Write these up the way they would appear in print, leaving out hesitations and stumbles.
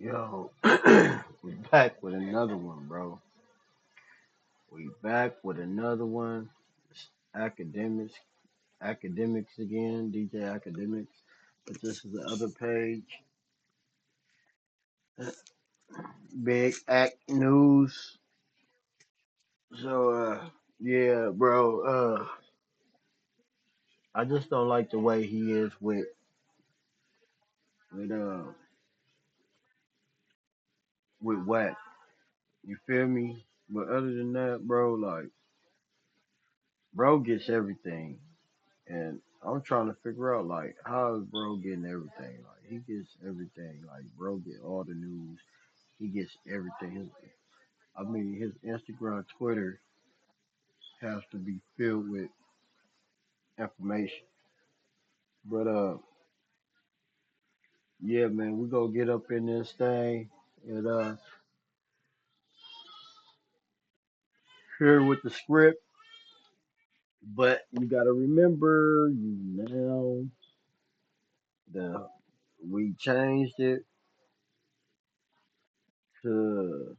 Yo, we back with another one, bro. We back with another one. It's academics, academics again, DJ Academics. But this is the other page. Big Act News. So, yeah, bro. I just don't like the way he is with uh with whack. You feel me? But other than that, bro, like, bro gets everything. And I'm trying to figure out like how is bro getting everything? Like he gets everything. Like bro get all the news. He gets everything. His Instagram, Twitter has to be filled with information. But yeah, man, we gonna get up in this thing and here with the script. But you gotta remember you now the we changed it to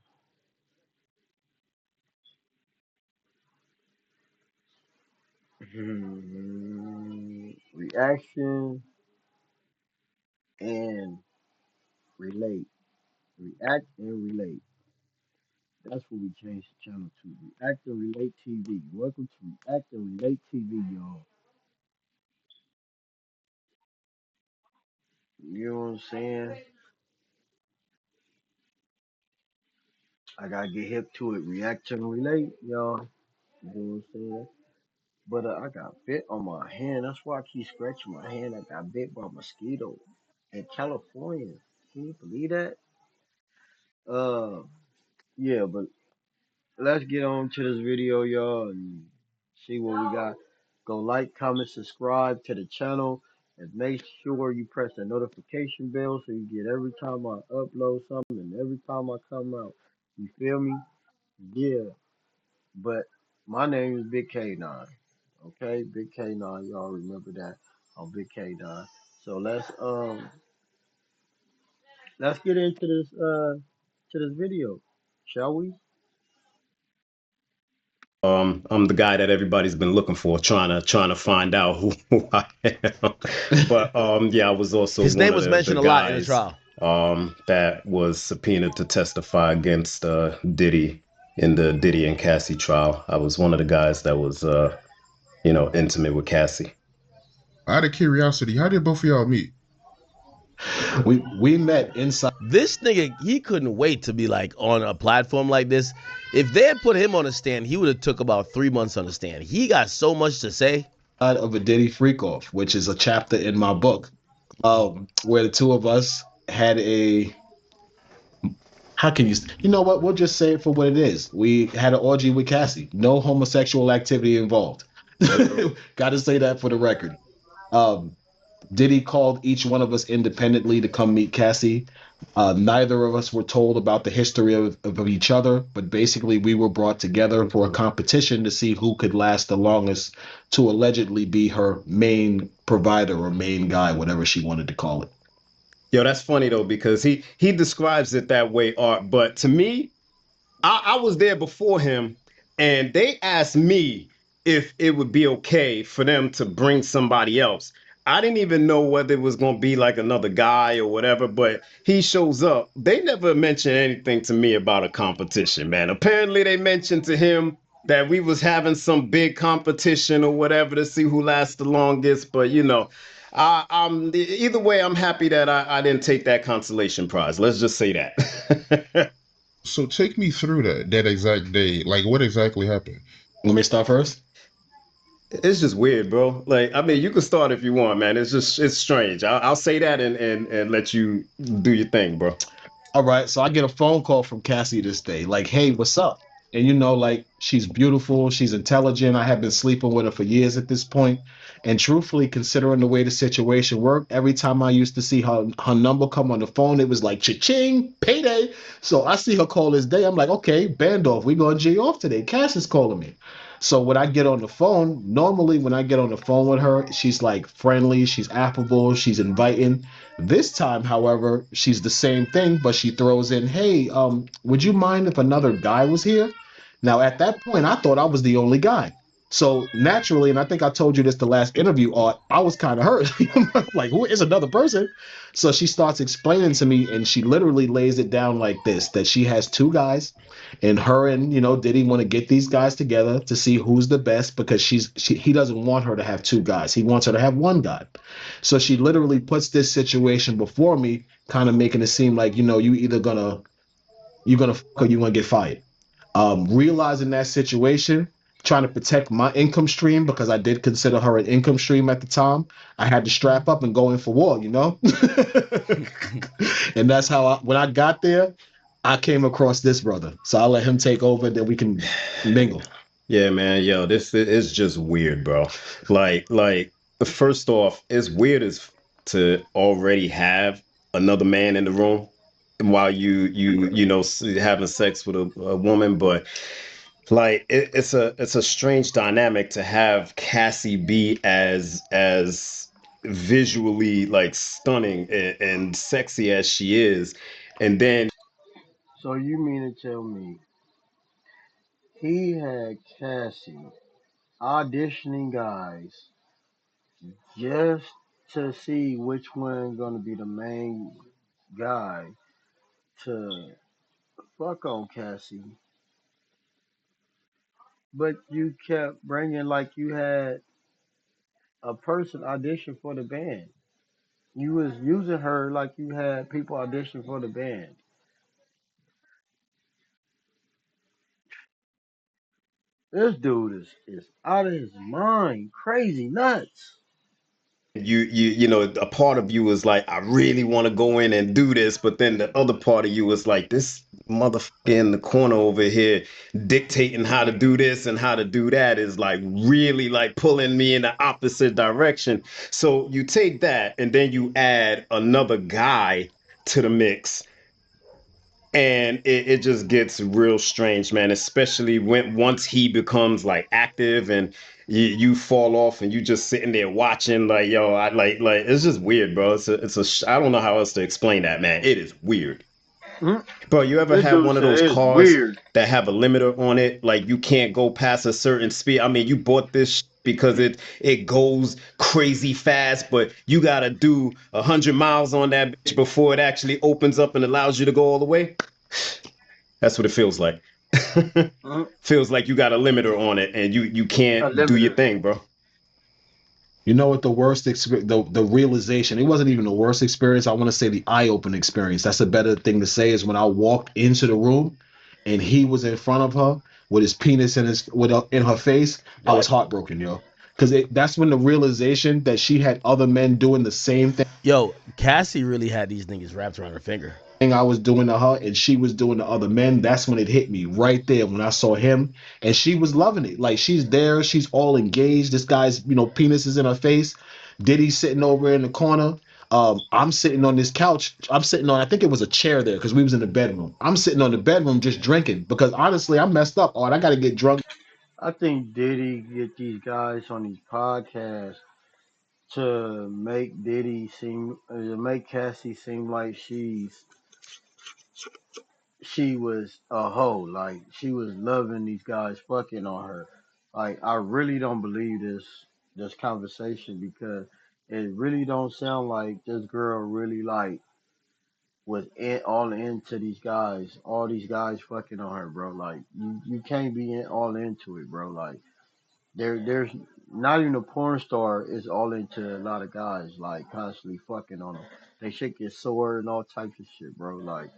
reaction and relate. React and relate. That's what we changed the channel to. React and Relate TV. Welcome to React and Relate TV, y'all. You know what I'm saying? I gotta get hip to it. React and Relate, y'all. You know what I'm saying? But I got bit on my hand. That's why I keep scratching my hand. I got bit by a mosquito in California. Can you believe that? Uh, yeah, but let's get on to this video, y'all, and see what we got. Go like, comment, subscribe to the channel, and make sure you press the notification bell so you get every time I upload something and every time I come out. You feel me? Yeah. But my name is Big K9. Okay, Big K9. Y'all remember that? I'm Big K9. So let's get into this video, shall we? I'm the guy that everybody's been looking for, trying to find out who I am. But yeah, I was also His one name of was the mentioned a lot in the guys trial. that was subpoenaed to testify against Diddy in the Diddy and Cassie trial. I was one of the guys that was intimate with Cassie. Out of curiosity, how did both of y'all meet? We met inside. This nigga, he couldn't wait to be like on a platform like this. If they had put him on a stand, he would have took about 3 months on the stand. He got so much to say. Of a Diddy FreakOff, which is a chapter in my book, where the two of us had a. How can you know what? We'll just say it for what it is. We had an orgy with Cassie. No homosexual activity involved. Got to say that for the record. Um, Diddy called each one of us independently to come meet Cassie. Neither of us were told about the history of each other, but basically we were brought together for a competition to see who could last the longest to allegedly be her main provider or main guy, whatever she wanted to call it. Yo, that's funny though because he describes it that way, Art. But to me, I was there before him, and they asked me if it would be okay for them to bring somebody else. I didn't even know whether it was going to be like another guy or whatever, but he shows up. They never mentioned anything to me about a competition, man. Apparently, they mentioned to him that we was having some big competition or whatever to see who lasts the longest. But I'm either way. I'm happy that I didn't take that consolation prize. Let's just say that. So take me through that exact day. Like, what exactly happened? Let me start first. It's just weird, bro. Like, I mean, you can start if you want, man. It's strange. I'll say that and let you do your thing, bro. All right, so I get a phone call from Cassie this day, like, "Hey, what's up?" And like she's beautiful, she's intelligent. I have been sleeping with her for years at this point, and truthfully, considering the way the situation worked, every time I used to see her number come on the phone, it was like cha-ching, payday. So I see her call this day. I'm like, okay, band off. We gonna G off today. Cass is calling me. So when I get on the phone, normally when I get on the phone with her, she's like friendly, she's affable, she's inviting. This time, however, she's the same thing, but she throws in, "Hey, would you mind if another guy was here?" Now, at that point, I thought I was the only guy. So naturally, and I think I told you this the last interview, Art, I was kind of hurt. Like, who is another person? So she starts explaining to me, and she literally lays it down like this: that she has two guys, and her and Diddy want to get these guys together to see who's the best because he doesn't want her to have two guys. He wants her to have one guy. So she literally puts this situation before me, kind of making it seem like you either gonna fuck or you're gonna get fired. Realizing that situation, trying to protect my income stream because I did consider her an income stream at the time. I had to strap up and go in for war. And that's how when I got there, I came across this brother. So I'll let him take over, then we can mingle. Yeah, man, yo, this is just weird, bro. Like, first off, it's weird as to already have another man in the room while having sex with a woman, but like it's a strange dynamic to have Cassie be as visually like stunning and sexy as she is, and then So you mean to tell me he had Cassie auditioning guys just to see which one gonna be the main guy to fuck on Cassie, but you kept bringing like you had a person audition for the band. You was using her like you had people audition for the band. This dude is out of his mind, crazy nuts. a part of you is like, I really want to go in and do this, but then the other part of you is like, this motherfucker in the corner over here dictating how to do this and how to do that is like really like pulling me in the opposite direction. So you take that and then you add another guy to the mix, and it just gets real strange, man, especially when once he becomes like active and you fall off and you just sitting there watching like, yo, I like it's just weird, bro. I don't know how else to explain that, man. It is weird. Mm. Bro, you ever This have dude one of said those it's cars weird. that have a limiter on it, like you can't go past a certain speed? I mean, you bought this because it goes crazy fast, but you gotta do 100 miles on that bitch before it actually opens up and allows you to go all the way. That's what it feels like. Mm. Feels like you got a limiter on it and you A can't do your limiter. thing, bro. You know what the worst experience, the realization, it wasn't even the worst experience. I want to say the eye-opening experience. That's a better thing to say is when I walked into the room and he was in front of her with his penis in her face. I was Right. heartbroken, yo. Because that's when the realization that she had other men doing the same Yo, Cassie really had these niggas wrapped around her finger. thing I was doing to her and she was doing to other men. That's when it hit me right there when I saw him and she was loving it. Like she's there, she's all engaged. This guy's, penis is in her face. Diddy sitting over in the corner. I'm sitting on this couch. I'm sitting on, I think it was a chair there because we was in the bedroom. I'm sitting on the bedroom just drinking because honestly, I'm messed up. All right, I got to get drunk. I think Diddy get these guys on these podcasts to make make Cassie seem like she was a hoe, like she was loving these guys fucking on her. Like I really don't believe this conversation because it really don't sound like this girl really like was all into these guys, all these guys fucking on her, bro. Like you can't be all into it, bro. Like there's not even a porn star is all into a lot of guys, like constantly fucking on them. They shake your sword and all types of shit, bro. Like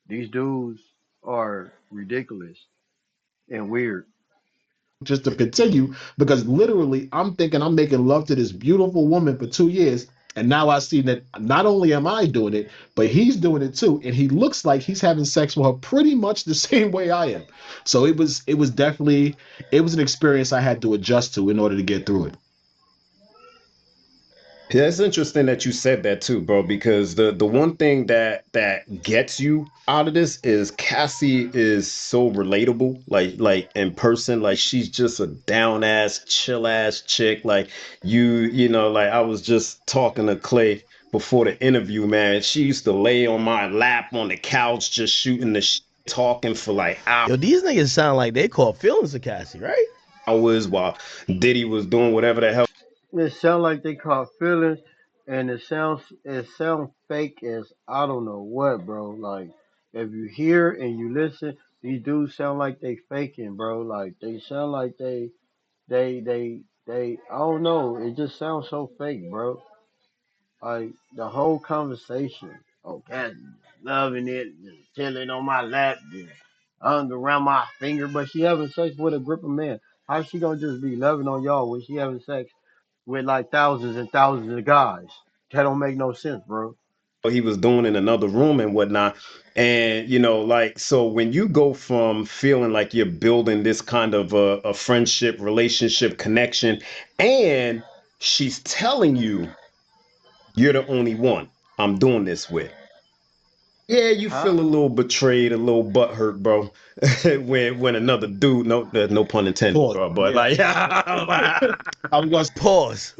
these dudes are ridiculous and weird. Just to continue because literally I'm thinking I'm making love to this beautiful woman for 2 years. And now I see that not only am I doing it, but he's doing it too. And he looks like he's having sex with her pretty much the same way I am. So it was definitely it was an experience I had to adjust to in order to get through it. Yeah, it's interesting that you said that too, bro, because the one thing that gets you out of this is Cassie is so relatable, like in person, like she's just a down ass, chill ass chick. Like like I was just talking to Clay before the interview, man. She used to lay on my lap on the couch, just shooting the talking for like Yo, these niggas sound like they caught feelings of Cassie, right? hours while Diddy was doing whatever the hell. It sound like they caught feelings, and it sounds fake as I don't know what, bro. Like if you hear and you listen, these dudes sound like they faking, bro. Like they sound like they. I don't know. It just sounds so fake, bro. Like the whole conversation. Oh, Cassie, loving it, just chilling on my lap, just hung around my finger, but she having sex with a grip of men. How's she gonna just be loving on y'all when she having sex with like thousands and thousands of guys? That don't make no sense, bro. He was doing in another room and whatnot. And like so when you go from feeling like you're building this kind of a friendship, relationship, connection, and she's telling you you're the only one I'm doing this with. Yeah, you Huh? feel a little betrayed, a little butthurt, bro. when another dude, no pun intended, Pause. bro, but Yeah. like I was gonna Pause.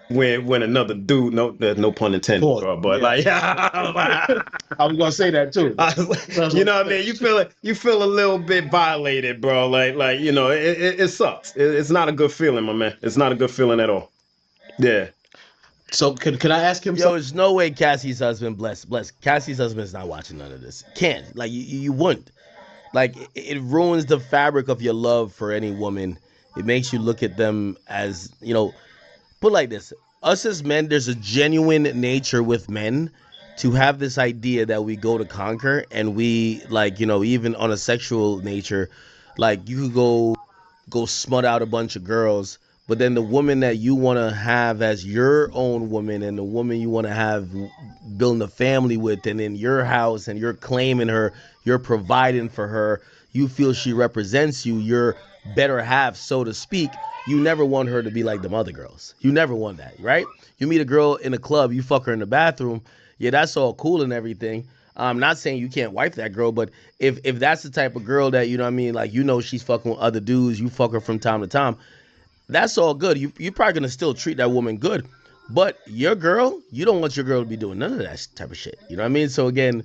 when another dude, no pun intended, pause. bro, but Yeah. like I was gonna say that too. That's you what know what I I'm mean? saying. You feel a little bit violated, bro. Like it sucks. It's not a good feeling, my man. It's not a good feeling at all. Yeah. So can I ask him Yo, something? there's no way Cassie's husband, bless. Cassie's husband is not watching none of this. Can't. Like you wouldn't. Like it ruins the fabric of your love for any woman. It makes you look at them as, put like this. Us as men, there's a genuine nature with men to have this idea that we go to conquer, and we, like, even on a sexual nature, like you could go smut out a bunch of girls, but then the woman that you want to have as your own woman, and the woman you want to have building a family with, and in your house, and you're claiming her, you're providing for her, you feel she represents you, your better half, so to speak. You never want her to be like them other girls. You never want that, right? You meet a girl in a club, you fuck her in the bathroom. Yeah, that's all cool and everything. I'm not saying you can't wife that girl, but if that's the type of girl that, you know what I mean, like, she's fucking with other dudes, you fuck her from time to time, that's all good. You're probably gonna still treat that woman good. But your girl, you don't want your girl to be doing none of that type of shit. You know what I mean? So again,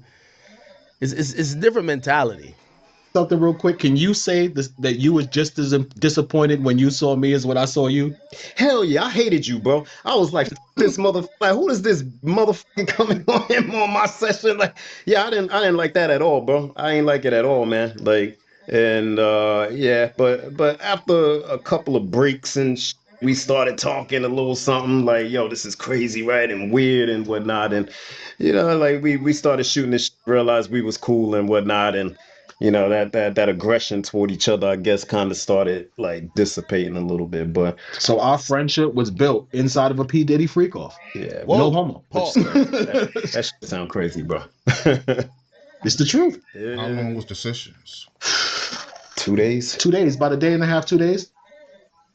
it's a different mentality. Something real quick. Can you say this, that you was just as disappointed when you saw me as when I saw you? Hell yeah, I hated you, bro. I was like, this motherfucker, like, who is this motherfucker coming on him on my session? Like, yeah, I didn't like that at all, bro. I ain't like it at all, man. Like, and yeah, but after a couple of breaks and we started talking a little something like, yo, this is crazy, right? And weird and whatnot. And like we started shooting this shit, realized we was cool and whatnot. And that aggression toward each other, I guess, kind of started like dissipating a little bit. But So our friendship was built inside of a P Diddy freak off. yeah, No Whoa, homo. which Paul. that shit sound crazy, bro. It's the truth. How Yeah. long was the sessions? 2 days. 2 days, about a day and a half, 2 days.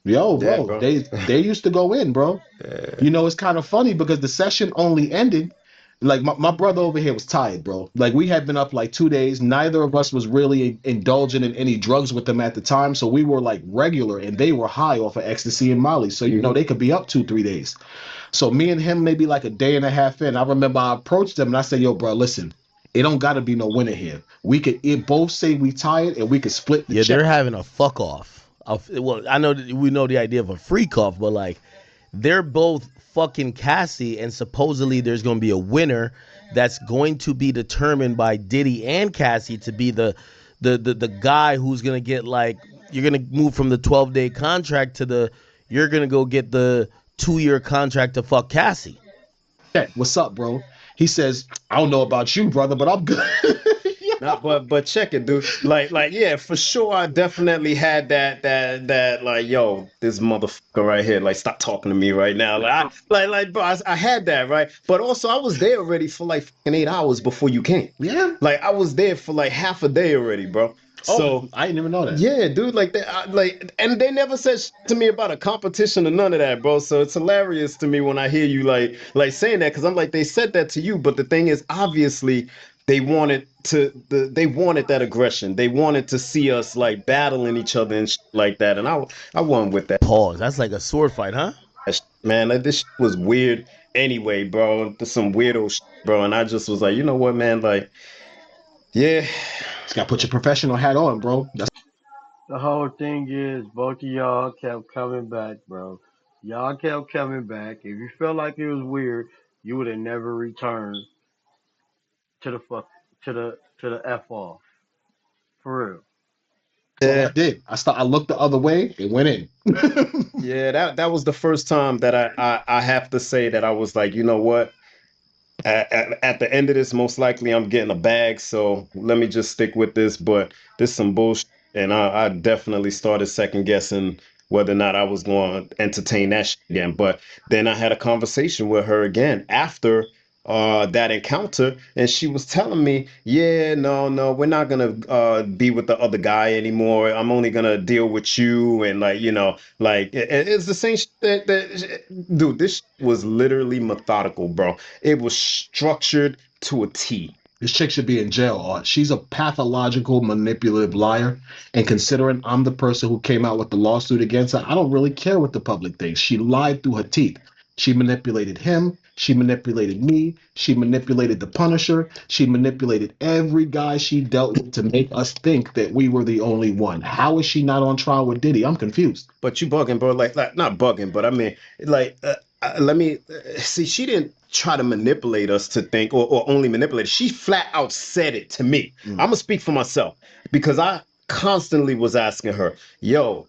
Yo, Yeah, bro, bro. they used to go in, bro. Yeah. It's kind of funny because the session only ended. Like my brother over here was tired, bro. Like we had been up like 2 days. Neither of us was really indulging in any drugs with them at the time. So we were like regular and they were high off of ecstasy and Molly. So, Mhm. they could be up 2, 3 days. So me and him maybe like a day and a half in. I remember I approached him and I said, yo, bro, listen, it don't gotta be no winner here. We could both say we tired and we could split the Yeah, check. they're having a fuck off. Well, I know that we know the idea of a freak off, but like they're both fucking Cassie, and supposedly there's going to be a winner that's going to be determined by Diddy and Cassie to be the guy who's going to get, like, you're going to move from the 12-day contract to you're going to go get the 2-year contract to fuck Cassie. Check. What's up, bro? He says, I don't know about you, brother, but I'm good. Nah, but check it, dude. Like, yeah, for sure. I definitely had that. Like, yo, this motherfucker right here. Like, stop talking to me right now. Bro, I had that, right. But also, I was there already for like fucking 8 hours before you came. Yeah. Like, I was there for like half a day already, bro. Oh, So I didn't even know that. yeah, dude, like and they never said to me about a competition or none of that, bro. So it's hilarious to me when I hear you like saying that because I'm like, they said that to you, but the thing is, obviously, they wanted that aggression. They wanted to see us like battling each other and like that, and I won with that. Pause. That's like a sword fight, huh? Man. Like, this was weird anyway, bro. There's some weirdo bro, and I just was like, you know what, man, like, yeah. Just got to put your professional hat on, bro. That's The whole thing is both of y'all kept coming back, bro. Y'all kept coming back. If you felt like it was weird, you would have never returned to the fuck to the f off for real. all I Yeah, did. I looked the other way. It went in. yeah, that was the first time that I have to say that I was like, you know what? At the end of this, most likely I'm getting a bag. So let me just stick with this. But this some bullshit, and I definitely started second guessing whether or not I was going to entertain that shit again. But then I had a conversation with her again after that encounter, and she was telling me, yeah, no, we're not gonna be with the other guy anymore. I'm only gonna deal with you, and like, like it's the same shit dude, this shit was literally methodical, bro. It was structured to a T. This chick should be in jail. She's a pathological, manipulative liar. And considering I'm the person who came out with the lawsuit against her, I don't really care what the public thinks. She lied through her teeth. She manipulated him. She manipulated me. She manipulated the Punisher. She manipulated every guy she dealt with to make us think that we were the only one. How is she not on trial with Diddy? I'm confused. But you bugging, bro. Like not bugging, but I mean, like, let me see. She didn't try to manipulate us to think, or only manipulate. She flat out said it to me. Mm. I'm gonna speak for myself because I constantly was asking her, "Yo,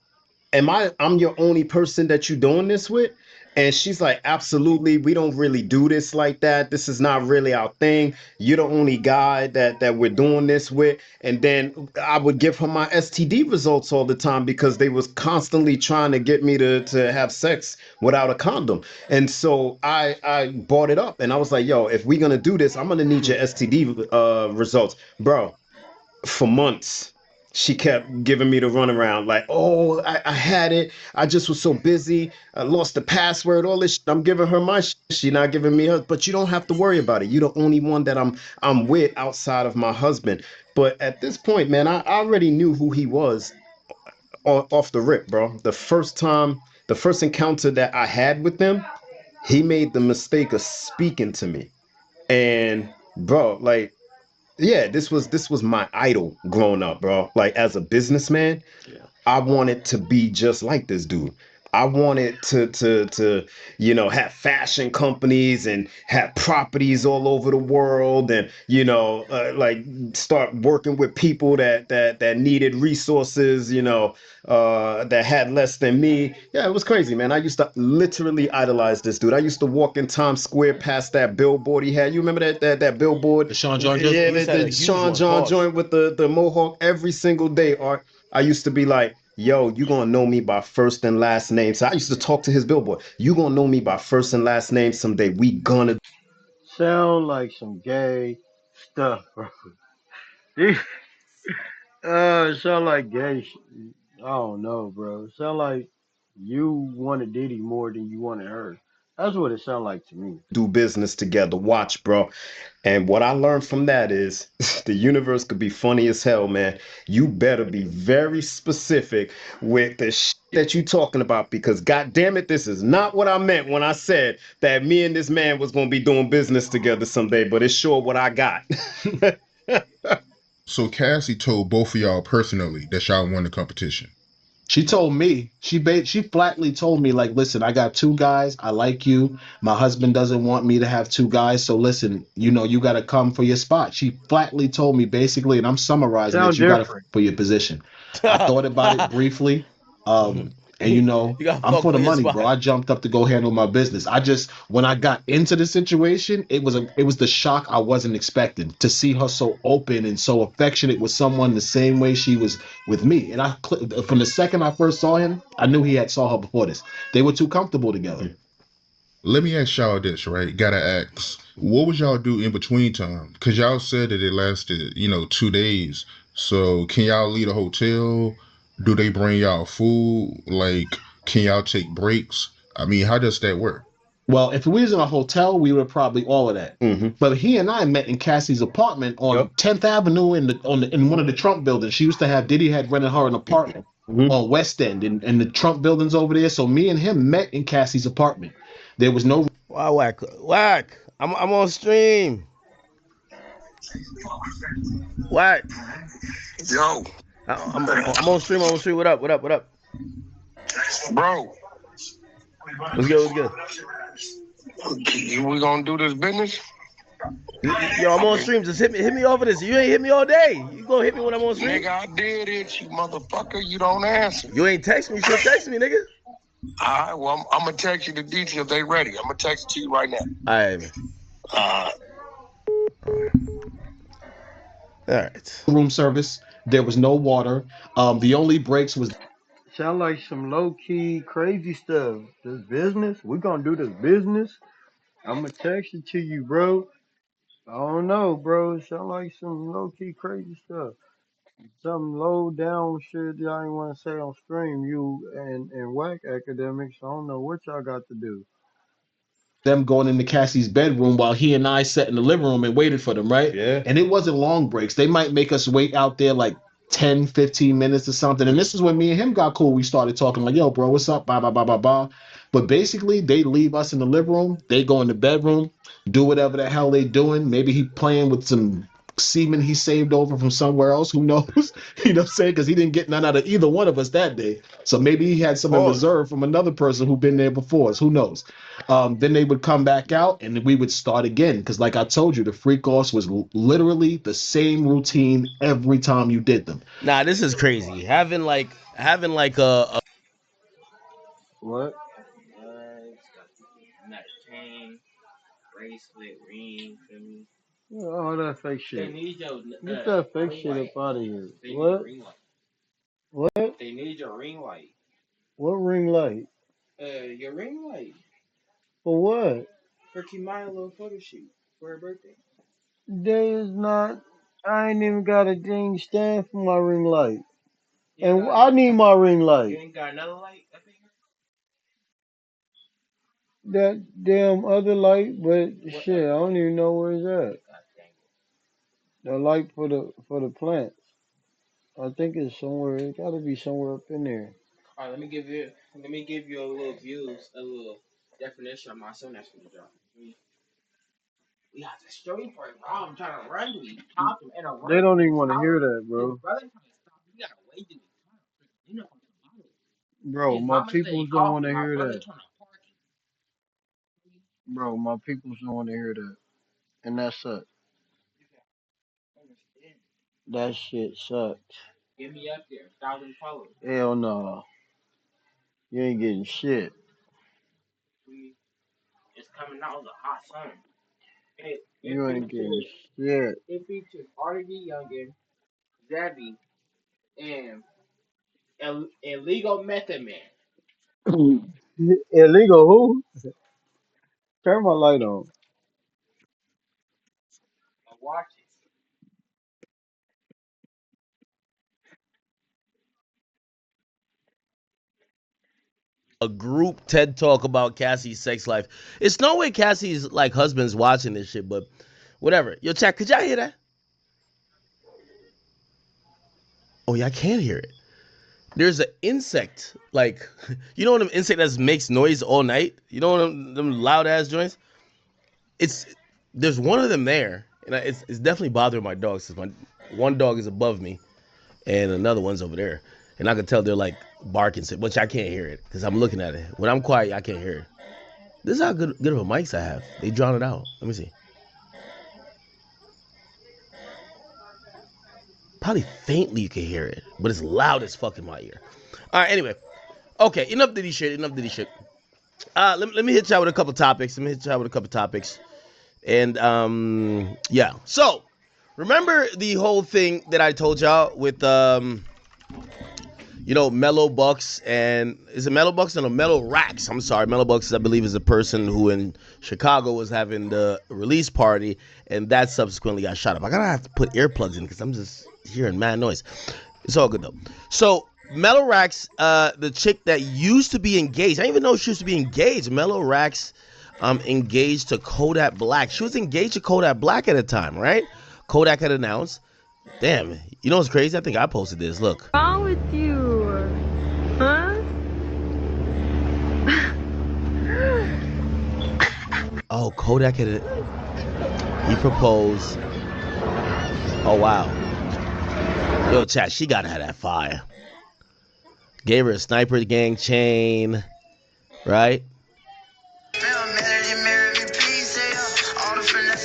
I'm your only person that you doing this with?" And she's like, absolutely, we don't really do this like that. This is not really our thing. You're the only guy that we're doing this with. And then I would give her my STD results all the time because they was constantly trying to get me to have sex without a condom. And so I brought it up and I was like, yo, if we're gonna do this, I'm gonna need your STD results. Bro, for months she kept giving me the runaround like, oh, I had it, I just was so busy, I lost the password, all this shit. I'm giving her my shit, she not giving me hers. But you don't have to worry about it, you're the only one that I'm with outside of my husband. But at this point, man, I already knew who he was off the rip, bro. The first encounter that I had with him, he made the mistake of speaking to me. And bro, like, yeah, this was my idol growing up, bro. Like, as a businessman, Yeah. I wanted to be just like this dude. I wanted to have fashion companies and have properties all over the world, and like, start working with people that needed resources, that had less than me. Yeah, it was crazy, man. I used to literally idolize this dude. I used to walk in Times Square past that billboard he had. You remember that billboard? The Sean John joint? Yeah, He used to have the a huge Sean one. John Pause. joint with the mohawk every single day. Art. I used to be like, yo, you gonna know me by first and last name. So I used to talk to his billboard. You gonna know me by first and last name someday. We gonna Sound like some gay stuff, bro. It sound like gay. I don't know, bro. It sound like you wanted Diddy more than you wanted her. That's what it sound like to me. do business together. Watch, bro. And what I learned from that is the universe could be funny as hell, man. You better be very specific with the shit that you talking about, because god damn it, this is not what I meant when I said that me and this man was gonna be doing business together someday, but it's sure what I got. So Cassie told both of y'all personally that y'all won the competition. She told me, she flatly told me, like, listen, I got two guys. I like you. My husband doesn't want me to have two guys. So listen, you got to come for your spot. She flatly told me basically, and I'm summarizing it, Sound you got to different. for your position. I thought about it briefly. And You got I'm fucked for the for your money, bro. spot. I jumped up to go handle my business. I just, when I got into the situation, it was the shock I wasn't expecting to see her so open and so affectionate with someone the same way she was with me. And from the second I first saw him, I knew he had saw her before this. They were too comfortable together. Let me ask y'all this, right? Gotta ask, what would y'all do in between time? Because y'all said that it lasted, 2 days. So can y'all leave the hotel? Do they bring y'all food? Like, can y'all take breaks? I mean, how does that work? Well, if we was in a hotel, we would probably all of that. Mm-hmm. But he and I met in Cassie's apartment on Yep. 10th Avenue in one of the Trump buildings. She used to have Diddy had rented her an apartment Mm-hmm. on West End in the Trump buildings over there. So me and him met in Cassie's apartment. There was no Wow, whack. I'm on stream. Whack. Yo, I'm on stream. I'm on stream. What up? What up? What up? bro, What's good? What's good? we gonna do this business? Yo, I'm I on mean, stream. Just hit me over this. You ain't hit me all day. You gonna hit me when I'm on stream? nigga, I did it, you motherfucker. You don't answer. You ain't text me. You should text me, nigga. All right, well, I'm gonna text you the details. They ready. I'm gonna text it to you right now. All right, man. Uh, All right. room service. There was no water. The only breaks was Sound like some low key crazy stuff. This business, we gonna do this business. I'ma text it to you, bro. I don't know, bro. It sound like some low key crazy stuff. Some low down shit that I ain't want to say on stream. You and whack academics. I don't know what y'all got to do. them going into Cassie's bedroom while he and I sat in the living room and waited for them, right? Yeah. And it wasn't long breaks. They might make us wait out there like 10, 15 minutes or something. And this is when me and him got cool. We started talking like, yo, bro, what's up? Blah, blah, blah, blah, blah. But basically, they leave us in the living room. They go in the bedroom, do whatever the hell they doing. Maybe he playing with some semen he saved over from somewhere else. Who knows? You know what I'm saying? Because he didn't get none out of either one of us that day. So maybe he had some in Pause. reserve from another person who been there before us. Who knows? Then they would come back out and we would start again. Because, like I told you, the FreakOffs was literally the same routine every time you did them. Nah, this is crazy. Having like a What? Yeah, all that fake shit. Get that fake shit up out of here. What? What? What ring light? For what? There is not. I ain't even got a ding stand for my ring light. And I need my ring light. That damn other light, but shit, I don't even know where it's at. The light for the plants. I think it's somewhere. It got to be somewhere up in there. They don't even want to hear that, bro. Bro, my peoples don't want to hear that. Bro, my peoples don't want to hear that. And that sucks. That shit sucks. Hell no. You ain't getting shit. You ain't getting shit. Illegal who? Turn my light on. group TED talk about Cassie's sex life. It's no way Cassie's like husband's watching this shit, but whatever. Yo, chat, could y'all hear that? Oh yeah, I can hear it. There's an insect, like you know them insect that makes noise all night. You know them loud ass joints. It's there's one of them there, and it's definitely bothering my dog since my one dog is above me and another one's over there, and I can tell they're like barking, which I can't hear it because I'm looking at it. When I'm quiet, I can't hear it. This is how good of a mics I have. They drown it out. Let me see. Probably faintly you can hear it, but it's loud as fuck in my ear. All right, anyway. Okay, enough Diddy shit. Enough Diddy shit. Let me hit y'all with a couple topics. And yeah. So remember the whole thing that I told y'all with Mellow Bucks, and is it Mellow Bucks? No, Mellow Racks. I'm sorry, Mellow Bucks, I believe, is a person who in Chicago was having the release party, and that subsequently got shot up. I gotta have to put earplugs in because I'm just hearing mad noise. It's all good though. So Mellow Rax, the chick that used to be engaged, I didn't even know she used to be engaged. Mellow Rax, engaged to Kodak Black. She was engaged to Kodak Black at the time, right? Kodak had announced. Damn, you know what's crazy? I think I posted this. Look. What's wrong with you? Huh? Oh, Kodak had he proposed. Oh wow. Yo, chat, she gotta have that fire. Gave her a sniper gang chain, right?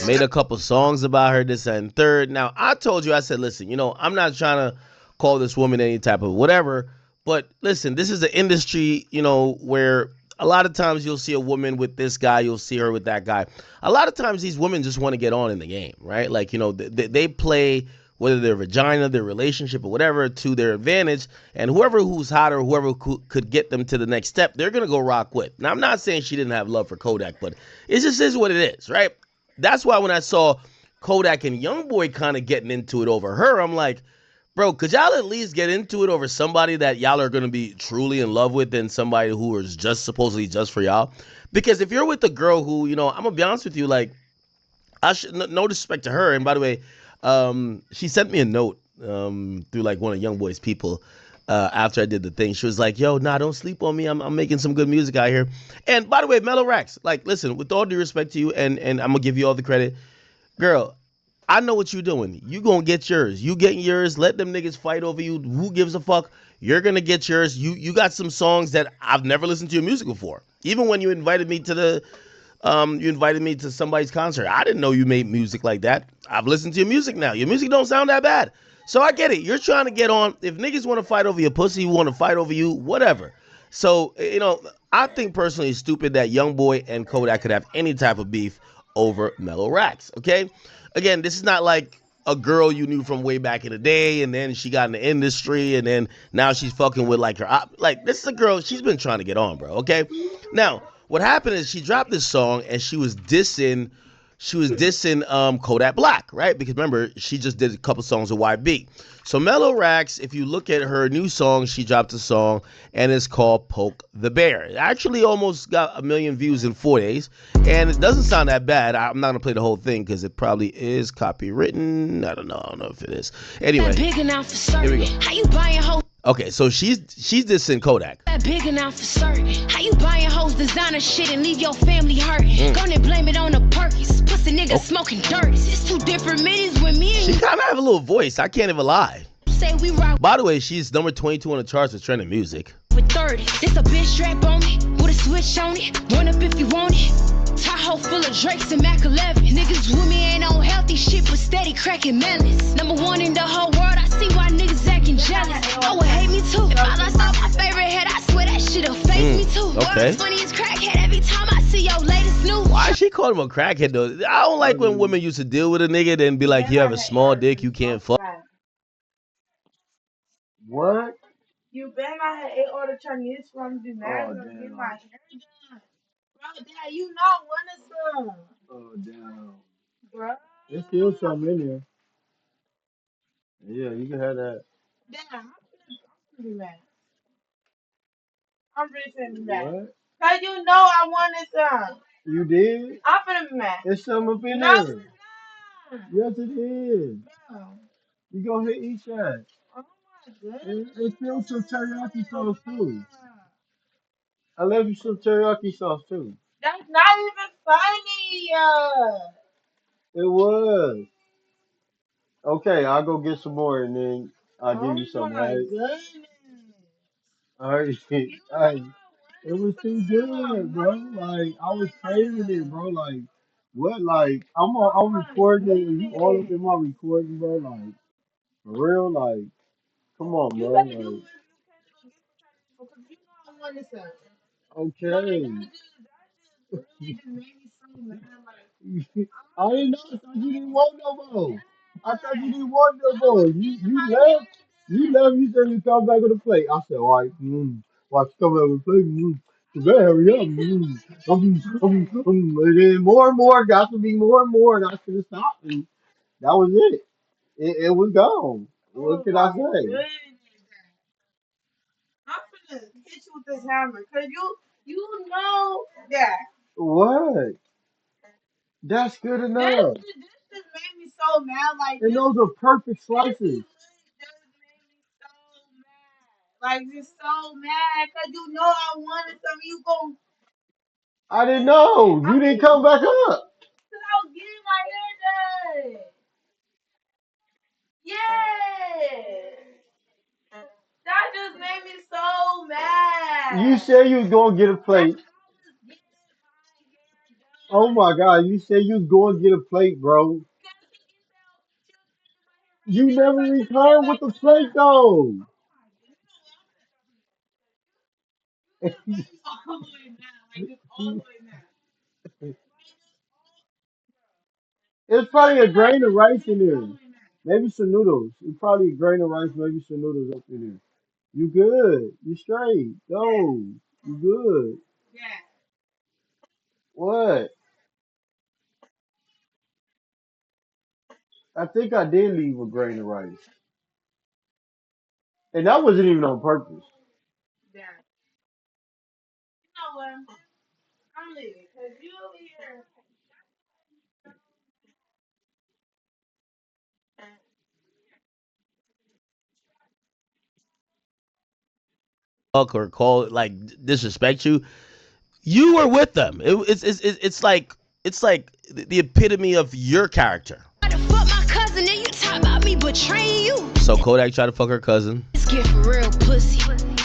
Made a couple songs about her, this and third. Now, I told you, I said, listen, I'm not trying to call this woman any type of whatever, but listen, this is an industry, where a lot of times you'll see a woman with this guy, you'll see her with that guy. A lot of times these women just want to get on in the game, right? Like, they play whether their vagina, their relationship, or whatever to their advantage, and whoever who's hotter, whoever could get them to the next step, they're gonna go rock with. Now, I'm not saying she didn't have love for Kodak, but it just is what it is, right? That's why when I saw Kodak and YoungBoy kind of getting into it over her, I'm like, bro, could y'all at least get into it over somebody that y'all are gonna be truly in love with than somebody who is just supposedly just for y'all? Because if you're with a girl who, I'm gonna be honest with you, like, I should no disrespect to her. And by the way, she sent me a note through like one of YoungBoy's people after I did the thing. She was like, "Yo, nah, don't sleep on me. I'm making some good music out here." And by the way, Mellow Rax, like, listen, with all due respect to you, and I'm gonna give you all the credit, girl. I know what you're doing. You gonna get yours. You getting yours. Let them niggas fight over you. Who gives a fuck? You're gonna get yours. You got some songs that I've never listened to your music before. Even when you invited me to somebody's concert. I didn't know you made music like that. I've listened to your music now. Your music don't sound that bad. So I get it. You're trying to get on. If niggas want to fight over your pussy, want to fight over you, whatever. So, I think personally it's stupid that YoungBoy and Kodak could have any type of beef over Mellow Rax. Okay? Again, this is not like a girl you knew from way back in the day, and then she got in the industry, and then now she's fucking with like her like, this is a girl, she's been trying to get on, bro. Okay? Now, what happened is she dropped this song and she was dissing Kodak Black, right? Because remember, she just did a couple songs with YB. So Mellow Rax, if you look at her new song, she dropped a song and it's called Poke the Bear. It actually almost got 1 million views in 4 days, and it doesn't sound that bad. I'm not gonna play the whole thing because it probably is copywritten. I don't know if it is. Anyway, here we go. How you buying hoes? Okay, so she's dissing Kodak. That big enough for certain. How you buying hoes designer shit and leave your family hurting? Gonna blame it on the Perkins. Pussy nigga smoking dirt. It's two different minutes with me and you. She kind of have a little voice. I can't even lie. Say we rock. By the way, she's number 22 on the charts with trending music. With 30, this a bitch strap on me with a switch on it. Run up if you want it. Tahoe full of Drakes and Mac 11. Niggas with me ain't on healthy shit, but steady cracking melons. Number one in the whole world, I see why niggas acting jealous. I would hate me too. If I lost all my favorite head, I swear that shit'll face me too. Okay. Funniest crackhead every time I see your latest news. Why she call him a crackhead though? I don't like when women used to deal with a nigga then be like, you have a small dick, you can't fuck. What? You been I had ate all the Chinese from the Oh to get my damn. hair done. Bro, Dad, you know when it's Oh damn. bro. There's still some in there. Yeah, you can have that. Damn, I'm finna be mad. I'm really finna be mad. What? Cause you know I wanted some. You did? I'm finna be mad. There's some up in No, there. it's not. Yes, it is. No. You go ahead and eat that. Oh my goodness. It feels some teriyaki sauce too. I love you some teriyaki sauce too. That's not even funny. It was. Okay, I'll go get some more and then I'll give Oh you some, my alright? goodness. Alright. You Alright. It know was I too wanted good, bro. Like I was craving it, bro. Like what? Like Oh I'm my recording it and you all up goodness. in my recording, bro. Like for real, like come on, You bro. better do Like whatever you can to go get some Chinese food because you know I wanted some. Like okay. that just really just made me so mad. Like I didn't know. I thought you didn't want no more. I thought you didn't want no more. You left. You left. You said you come back with a plate. I said, all right. Watch you come back with a plate. You better hurry up. And then more and more got to be more and more, and I should have stopped. And that was it. It was gone. What can I say? Goodness. I'm finna hit you with this hammer, cause you know that. What? That's good enough. This just made me so mad. Like And this, those are perfect this slices. really just made me so mad. Like just so mad, cause you know I wanted some. You gon' I didn't know. You didn't come back up. cause I was getting my hair done. Yeah. That just made me so You mad. said you was gonna get a That's plate. how I was getting my Oh hair my done. God, you said you was going to get a plate, bro. You never returned with the plate though. It's probably a grain of rice in there. Maybe some noodles. It's probably a grain of rice, maybe some noodles up in there. You good. You straight. Go. You good. What? I think I did leave a grain of rice. And that wasn't even on purpose. Yeah. You know what? I'm leaving because you over here. Or call like disrespect you. You were with them. It's like the epitome of your character. Fuck my cousin, and you talk about me betraying you. So Kodak tried to fuck her cousin. Scared for real pussy.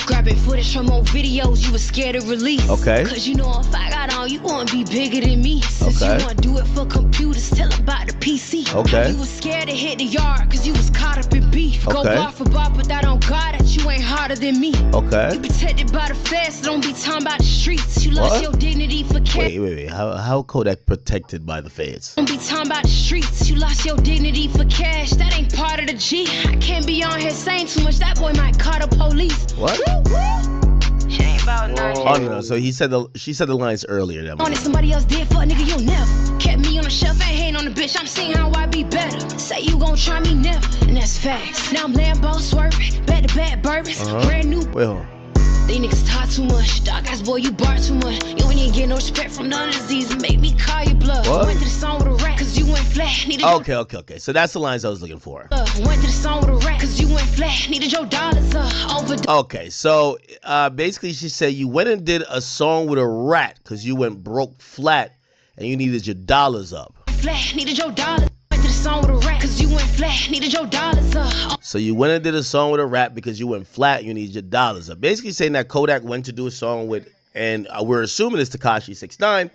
Grabbing footage from old videos you were scared to release. Okay. Cause you know if I got on, you wanna be bigger than me. Since you wanna do it for computers, tell about the PC. Okay. You was scared to hit the yard cause you was caught up in beef. Okay. Go bar for bar, but that on God that you ain't harder than me. Okay. You protected by the feds, so don't be talking about the streets. You lost your dignity for cash. Wait. How Kodak protected by the feds? Don't be talking about the streets. You lost your dignity for cash. That ain't part of the G. I can't be on here saying too much. That boy might call the police. What? She ain't about nothing. Oh no. So she said the lines earlier. That was somebody else did for a nigga you'll never. Kept me on the shelf, ain't hating on the bitch. I'm seeing how I be better. Say you gon' try me never, and that's facts. Now I'm Lambo swerving, back to back bourbons, brand new. Wait, hold on. These niggas talk too much. Dog ass boy, you bar too much. You ain't even get no respect from none of these. Make me call you bluff. What? Went to the song with a rat, cause you went flat. Needed okay. So that's the lines I was looking for. Went to the song with a rat, cause you went flat. Needed your dollars over. Okay, so basically she said you went and did a song with a rat, cause you went broke flat and you needed your dollars up. Flat, needed your dollars. Went to the song with a rat, cause you went flat. Needed your dollars up. So you went and did a song with a rap because you went flat. You need your dollars up. Basically saying that Kodak went to do a song with, and we're assuming it's Tekashi 6ix9ine.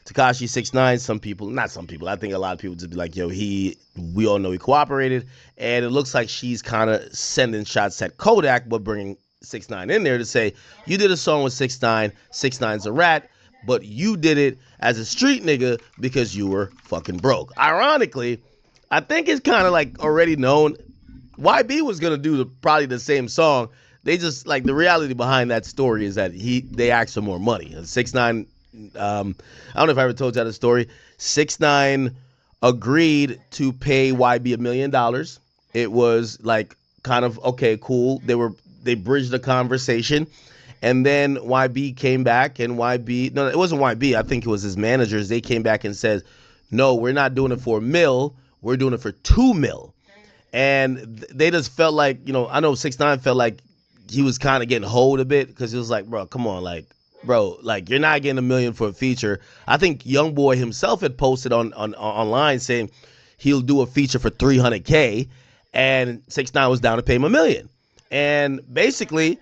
Tekashi 6ix9ine. Not some people. I think a lot of people just be like, yo, we all know he cooperated, and it looks like she's kind of sending shots at Kodak, but bringing 6ix9ine in there to say you did a song with 6ix9ine. 6ix9ine's a rat, but you did it as a street nigga because you were fucking broke. Ironically, I think it's kind of like already known. YB was gonna do probably the same song. They just like the reality behind that story is that they asked for more money. 6ix9ine, I don't know if I ever told you that story. 6ix9ine agreed to pay YB $1 million. It was like kind of okay, cool. They bridged the conversation. And then YB came back, and no, it wasn't YB. I think it was his managers. They came back and said, no, we're not doing it for $1 million. We're doing it for $2 million. And they just felt like, I know 6ix9ine felt like he was kind of getting hold a bit because he was like, bro, come on, like, bro, like you're not getting $1 million for a feature. I think YoungBoy himself had posted on online saying he'll do a feature for $300K, and 6ix9ine was down to pay him $1 million. And basically,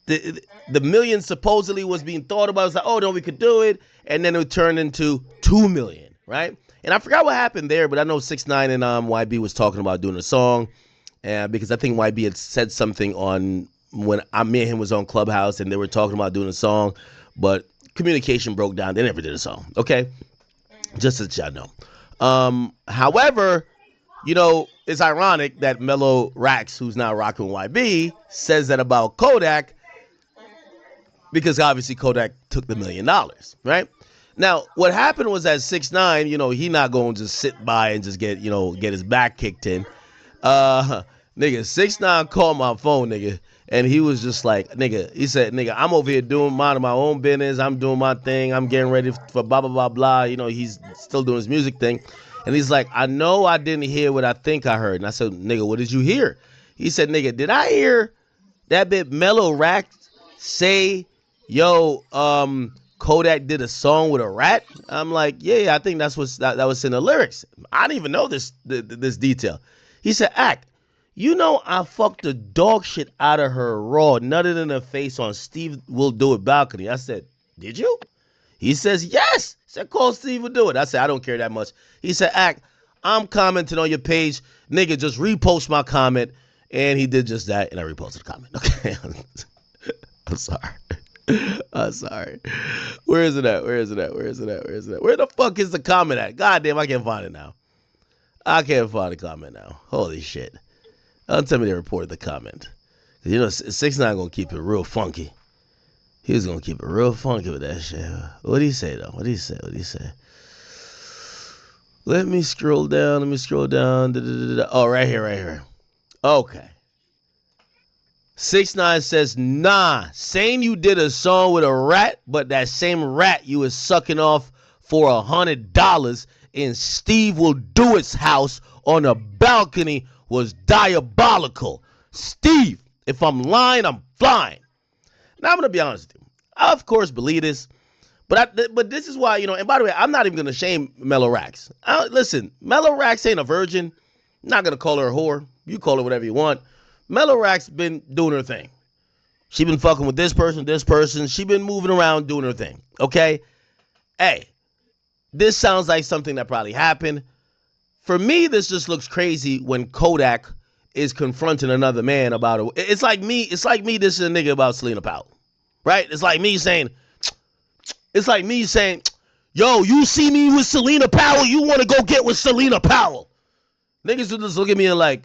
the million supposedly was being thought about. It was like, oh no, we could do it, and then it turned into $2 million, right? And I forgot what happened there, but I know 6ix9ine and YB was talking about doing a song, because I think YB had said something on when me and him was on Clubhouse, and they were talking about doing a song, but communication broke down. They never did a song. Okay, just as y'all know. However, it's ironic that Mello Rax, who's now rocking with YB, says that about Kodak, because obviously Kodak took the $1 million, right? Now, what happened was that 6ix9ine, he not going to just sit by and just get his back kicked in. Nigga, 6ix9ine called my phone, nigga, and he was just like, nigga, he said, nigga, I'm over here doing my own business. I'm doing my thing. I'm getting ready for blah, blah, blah, blah. You know, he's still doing his music thing. And he's like, I know I didn't hear what I think I heard. And I said, nigga, what did you hear? He said, nigga, did I hear that bit Mellow Rack say, yo, Kodak did a song with a rat? I'm like, yeah, I think that was in the lyrics. I didn't even know this detail. He said, Act, you know I fucked the dog shit out of her raw, nutted in her face on Steve Will Do It balcony. I said, did you? He says, yes. He said, call Steve Will Do It. I said, I don't care that much. He said, Act, I'm commenting on your page. Nigga, just repost my comment. And he did just that, and I reposted the comment. Okay. I'm sorry. I'm sorry. Where is it at? Where the fuck is the comment at? God damn, I can't find it now. I can't find the comment now. Holy shit. Don't tell me they reported the comment. You know, 6ix9ine gonna keep it real funky. He was gonna keep it real funky with that shit. What'd he say though? What'd he say? Let me scroll down. Oh, right here. Okay. 6ix9ine says, nah, saying you did a song with a rat, but that same rat you was sucking off for $100 in Steve Will Do It's house on a balcony was diabolical. Steve, if I'm lying, I'm flying. Now I'm gonna be honest with you. I of course believe this, but this is why, you know. And by the way, I'm not even gonna shame Mellow Rax. Listen, Mellow Rax ain't a virgin. I'm not gonna call her a whore. You call her whatever you want. Mellow Rax been doing her thing. She been fucking with this person. She been moving around doing her thing. Okay? Hey, this sounds like something that probably happened. For me, this just looks crazy when Kodak is confronting another man about it. It's like me dissing a nigga about Selena Powell. Right? It's like me saying, yo, you see me with Selena Powell, you want to go get with Selena Powell. Niggas would just look at me and like,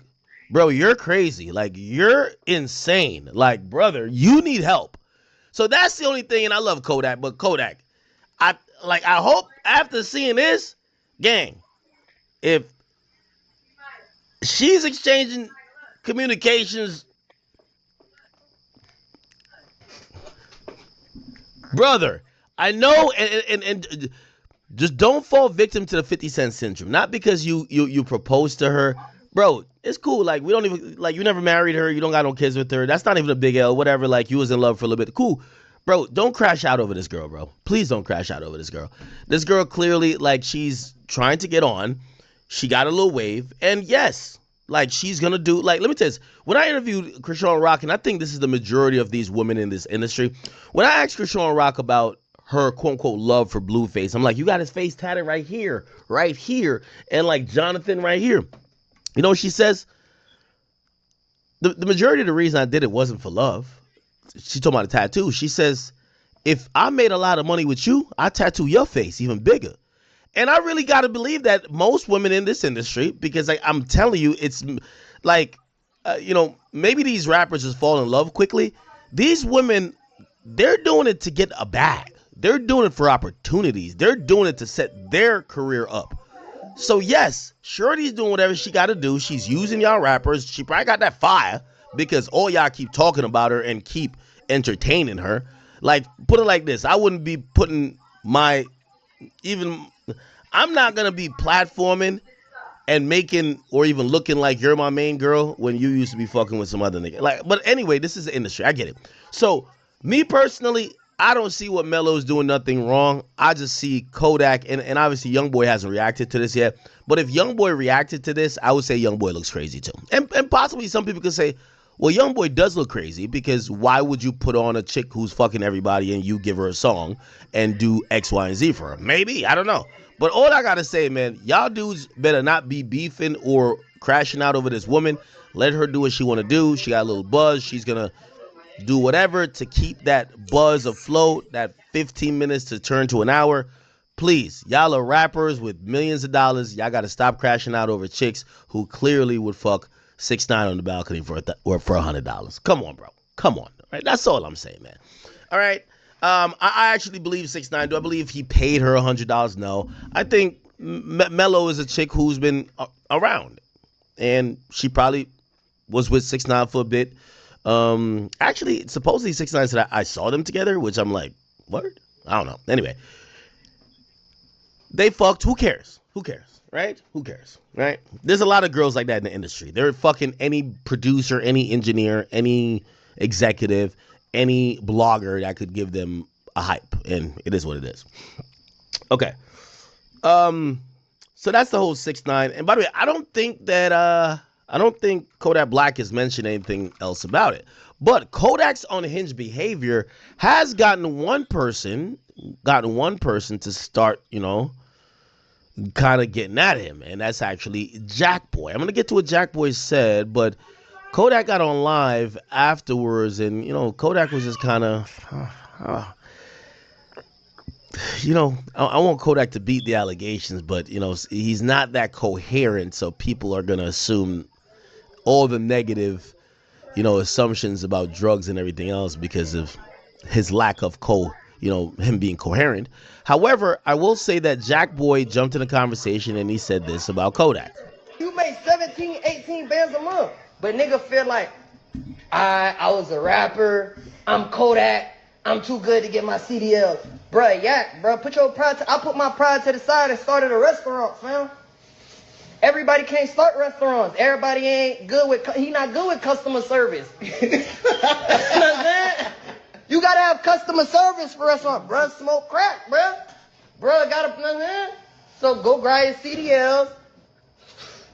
bro, you're crazy. Like, you're insane. Like, brother, you need help. So that's the only thing, and I love Kodak, but Kodak, I hope after seeing this, gang, if she's exchanging communications, brother, I know, and just don't fall victim to the 50 Cent syndrome. Not because you proposed to her. Bro, it's cool. Like, we don't even, like, you never married her. You don't got no kids with her. That's not even a big L. Whatever. Like, you was in love for a little bit. Cool. Bro, don't crash out over this girl, bro. Please don't crash out over this girl. This girl clearly, like, she's trying to get on. She got a little wave. And yes, like, she's going to do, like, let me tell you this. When I interviewed Krishan Rock, and I think this is the majority of these women in this industry, when I asked Krishan Rock about her quote-unquote love for Blueface, I'm like, you got his face tatted right here, and like Jonathan right here. You know what she says? The majority of the reason I did it wasn't for love. She told me about the tattoo. She says, if I made a lot of money with you, I tattoo your face even bigger. And I really got to believe that most women in this industry, because I'm telling you, it's like, maybe these rappers just fall in love quickly. These women, they're doing it to get a bag. They're doing it for opportunities. They're doing it to set their career up. So yes, Shorty's doing whatever she got to do. She's using y'all rappers. She probably got that fire because all y'all keep talking about her and keep entertaining her. Like, put it like this. I wouldn't be putting I'm not going to be platforming and making or even looking like you're my main girl when you used to be fucking with some other nigga. Like, but anyway, this is the industry. I get it. So me personally, I don't see what Melo's doing nothing wrong. I just see Kodak, and obviously Youngboy hasn't reacted to this yet. But if Youngboy reacted to this, I would say Youngboy looks crazy too. And possibly some people could say, well, Youngboy does look crazy because why would you put on a chick who's fucking everybody and you give her a song and do X, Y, and Z for her? Maybe, I don't know. But all I gotta say, man, y'all dudes better not be beefing or crashing out over this woman. Let her do what she want to do. She got a little buzz. She's gonna do whatever to keep that buzz afloat, that 15 minutes to turn to an hour. Please, y'all are rappers with millions of dollars. Y'all got to stop crashing out over chicks who clearly would fuck 6ix9ine on the balcony for $100. Come on, bro. Come on. All right, that's all I'm saying, man. All right. I actually believe 6ix9ine. Do I believe he paid her $100? No. I think Mello is a chick who's been around. and she probably was with 6ix9ine for a bit. Actually, supposedly 6ix9ine said I saw them together, which I'm like, what? I don't know. Anyway, they fucked. Who cares? Who cares? Right? Who cares? Right? There's a lot of girls like that in the industry. They're fucking any producer, any engineer, any executive, any blogger that could give them a hype, and it is what it is. Okay. Um. So that's the whole 6ix9ine. And by the way, I don't think Kodak Black has mentioned anything else about it. But Kodak's unhinged behavior has gotten one person to start, kind of getting at him, and that's actually Jack Boy. I'm gonna get to what Jack Boy said, but Kodak got on live afterwards, and Kodak was just kind of, I want Kodak to beat the allegations, but he's not that coherent, so people are gonna assume all the negative, assumptions about drugs and everything else because of his lack of him being coherent. However, I will say that Jack Boy jumped in the conversation and he said this about Kodak. You make 17, 18 bands a month, but nigga feel like I was a rapper. I'm Kodak. I'm too good to get my CDL. Bruh, bruh, put your pride I put my pride to the side and started a restaurant, fam. Everybody can't start restaurants. Everybody ain't good with, he not good with customer service. You know what I'm saying? You gotta have customer service for restaurants. Bruh, smoke crack, bruh. Bruh, gotta, you know what I'm saying? So go grind your CDLs.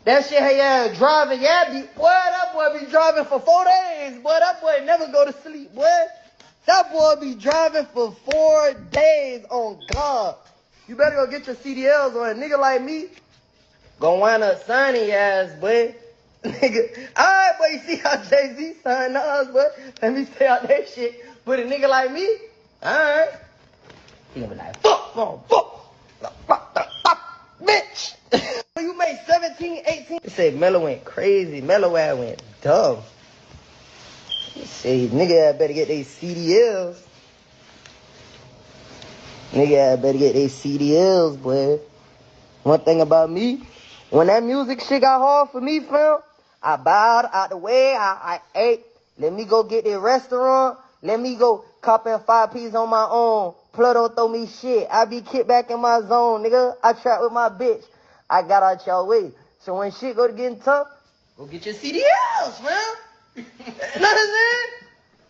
That shit, hey, driving, that boy be driving for 4 days. Boy, that boy never go to sleep, boy. That boy be driving for 4 days on God. You better go get your CDLs or a nigga like me gonna wind up signing your ass, boy. Nigga, alright, boy, you see how Jay-Z signed us, boy. Let me stay out that shit. But a nigga like me, alright. He gonna be like, fuck, bitch. You made 17, 18. They say Mello went crazy. Mello ass went dumb. He say nigga better get they CDLs. Nigga better get they CDLs, boy. One thing about me, when that music shit got hard for me, fam, I bowed out the way. I ate. Let me go get the restaurant. Let me go cop in 5 pieces on my own. Plug don't throw me shit. I be kicked back in my zone, nigga. I trap with my bitch. I got out y'all way. So when shit go to getting tough, go get your CDLs, man. You know what I'm saying?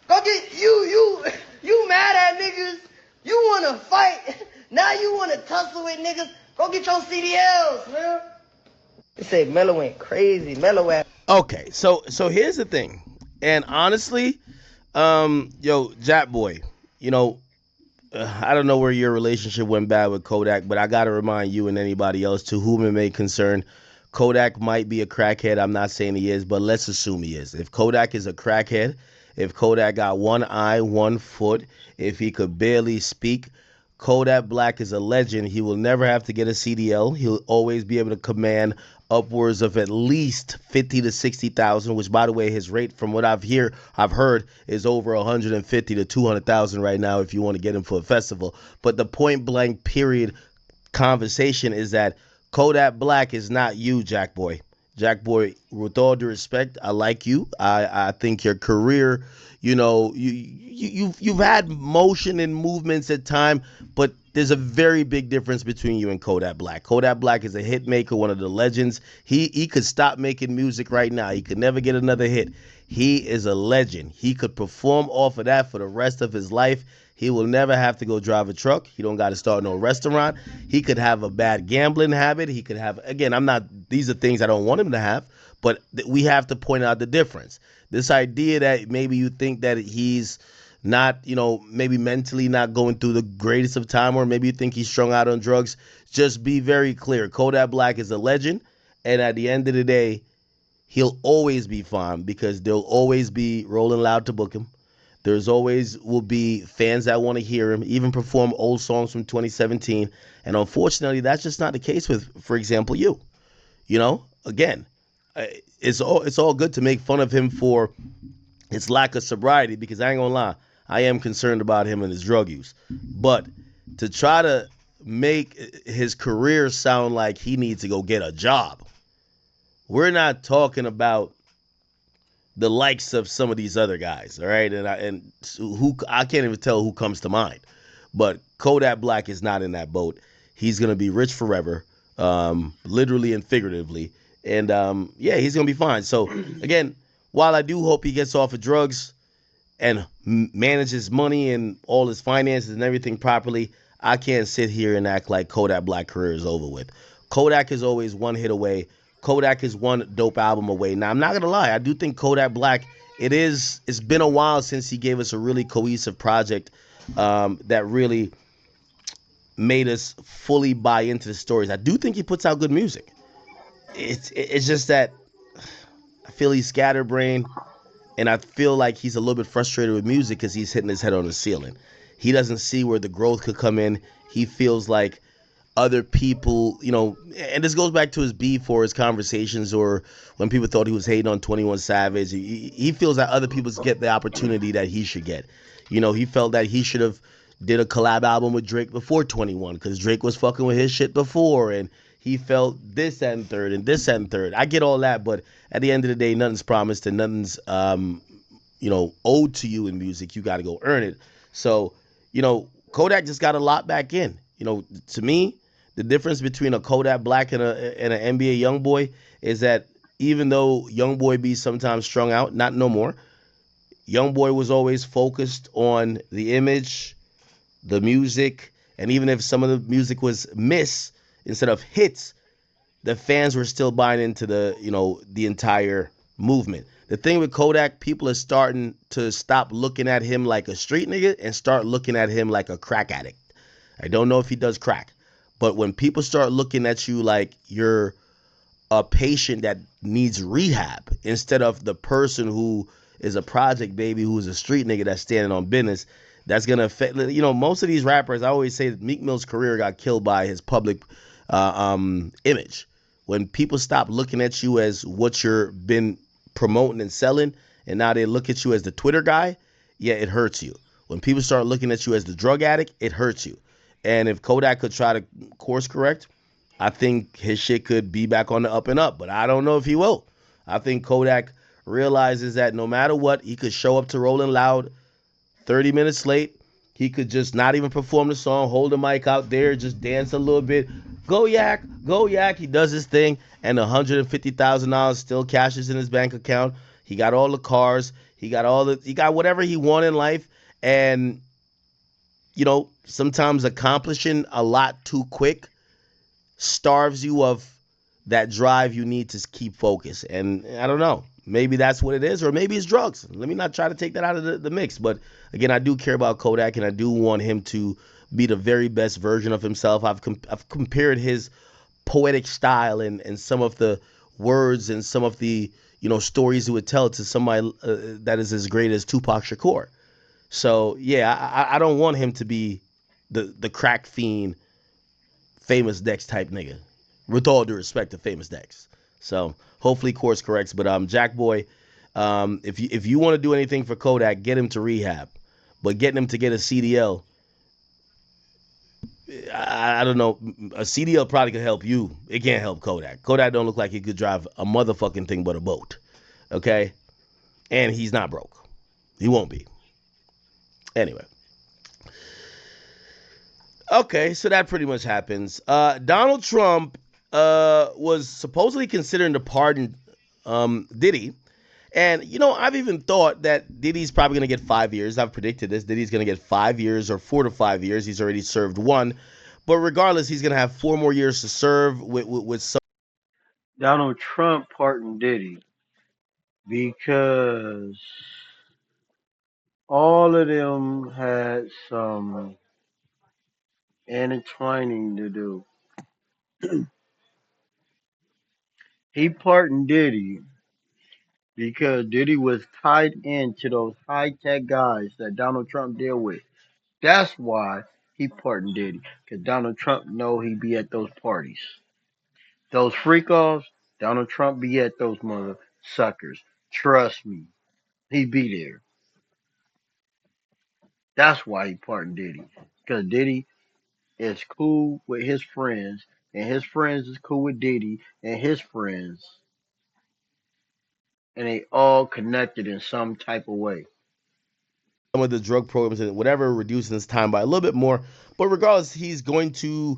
Go get you mad at niggas. You wanna fight. Now you wanna tussle with niggas. Go get your CDLs, man. They say Mello went crazy. Mello ass. Okay, so here's the thing, and honestly, Jack Boy, I don't know where your relationship went bad with Kodak, but I gotta remind you and anybody else to whom it may concern, Kodak might be a crackhead. I'm not saying he is, but let's assume he is. If Kodak is a crackhead, if Kodak got one eye, one foot, if he could barely speak, Kodak Black is a legend. He will never have to get a CDL. He'll always be able to command upwards of at least 50 to 60,000, which by the way, his rate from what I've heard is over 150 to 200,000 right now if you want to get him for a festival. But the point blank period conversation is that Kodak Black is not you, Jack Boy. Jack Boy, with all due respect, I like you. I think your career, you've had motion and movements at time, but there's a very big difference between you and Kodak Black. Kodak Black is a hit maker, one of the legends. He could stop making music right now. He could never get another hit. He is a legend. He could perform off of that for the rest of his life. He will never have to go drive a truck. He don't got to start no restaurant. He could have a bad gambling habit. He could have, again, these are things I don't want him to have, but we have to point out the difference. This idea that maybe you think that he's not, maybe mentally not going through the greatest of time, or maybe you think he's strung out on drugs, just be very clear. Kodak Black is a legend, and at the end of the day, he'll always be fine because there'll always be Rolling Loud to book him. There's always will be fans that want to hear him, even perform old songs from 2017. And unfortunately, that's just not the case with, for example, you. Again, it's all good to make fun of him for his lack of sobriety, because I ain't gonna lie, I am concerned about him and his drug use. But to try to make his career sound like he needs to go get a job We're not talking about the likes of some of these other guys, all right? And who I can't even tell who comes to mind. But Kodak Black is not in that boat. He's gonna be rich forever, literally and figuratively, and yeah, he's gonna be fine. So again, while I do hope he gets off of drugs and manages money and all his finances and everything properly, I can't sit here and act like Kodak Black career is over with. Kodak is always one hit away. Kodak is one dope album away. Now I'm not gonna lie, I do think Kodak Black. It's been a while since he gave us a really cohesive project that really made us fully buy into the stories. I do think he puts out good music. It's just that I feel he's scatterbrained, and I feel like he's a little bit frustrated with music because he's hitting his head on the ceiling. He doesn't see where the growth could come in. He feels like other people, and this goes back to his beef or his conversations or when people thought he was hating on 21 Savage. He feels that other people get the opportunity that he should get. He felt that he should have did a collab album with Drake before 21 because Drake was fucking with his shit before, and he felt this and third and this and third. I get all that, but at the end of the day, nothing's promised and nothing's owed to you in music. You got to go earn it. So, Kodak just got a lot back in. To me, the difference between a Kodak Black and an NBA young boy is that even though young boy be sometimes strung out, not no more. Young boy was always focused on the image, the music, and even if some of the music was miss instead of hits, the fans were still buying into the entire movement. The thing with Kodak, people are starting to stop looking at him like a street nigga and start looking at him like a crack addict. I don't know if he does crack, but when people start looking at you like you're a patient that needs rehab instead of the person who is a project baby who's a street nigga that's standing on business, that's gonna affect. Most of these rappers, I always say that Meek Mill's career got killed by his public image. When people stop looking at you as what you're been promoting and selling, and now they look at you as the Twitter guy, yeah, it hurts you. When people start looking at you as the drug addict, it hurts you. And if Kodak could try to course correct, I think his shit could be back on the up and up, but I don't know if he will. I think Kodak realizes that no matter what, he could show up to Rolling Loud 30 minutes late. He could just not even perform the song, hold the mic out there, just dance a little bit. Go yak, go yak. He does his thing, and $150,000 still cashes in his bank account. He got all the cars. He got whatever he wanted in life. And, sometimes accomplishing a lot too quick starves you of that drive you need to keep focused. And I don't know. Maybe that's what it is, or maybe it's drugs. Let me not try to take that out of the mix. But again, I do care about Kodak, and I do want him to be the very best version of himself. I've compared his poetic style and some of the words and some of the stories he would tell to somebody that is as great as Tupac Shakur. So yeah, I don't want him to be the crack fiend famous Dex type nigga. With all due respect to famous Dex. So hopefully course corrects. But Jack Boy, if you want to do anything for Kodak, get him to rehab. But getting him to get a CDL, I don't know. A CDL probably could help you. It can't help Kodak. Kodak don't look like he could drive a motherfucking thing but a boat. Okay? And he's not broke. He won't be. Anyway. Okay, so that pretty much happens. Donald Trump was supposedly considering to pardon Diddy. And, I've even thought that Diddy's probably going to get 5 years. I've predicted this. Diddy's going to get 5 years or 4 to 5 years. He's already served one. But regardless, he's going to have 4 more years to serve with some. Donald Trump pardoned Diddy because all of them had some intertwining to do. He pardoned Diddy because Diddy was tied into those high tech guys that Donald Trump deal with. That's why he pardoned Diddy, because Donald Trump know he be at those parties. Those freak-offs, Donald Trump be at those mother suckers. Trust me, he be there. That's why he pardoned Diddy, because Diddy is cool with his friends, and his friends is cool with Diddy and his friends. and they all connected in some type of way. Some of the drug programs and whatever, reducing his time by a little bit more. But regardless, he's going to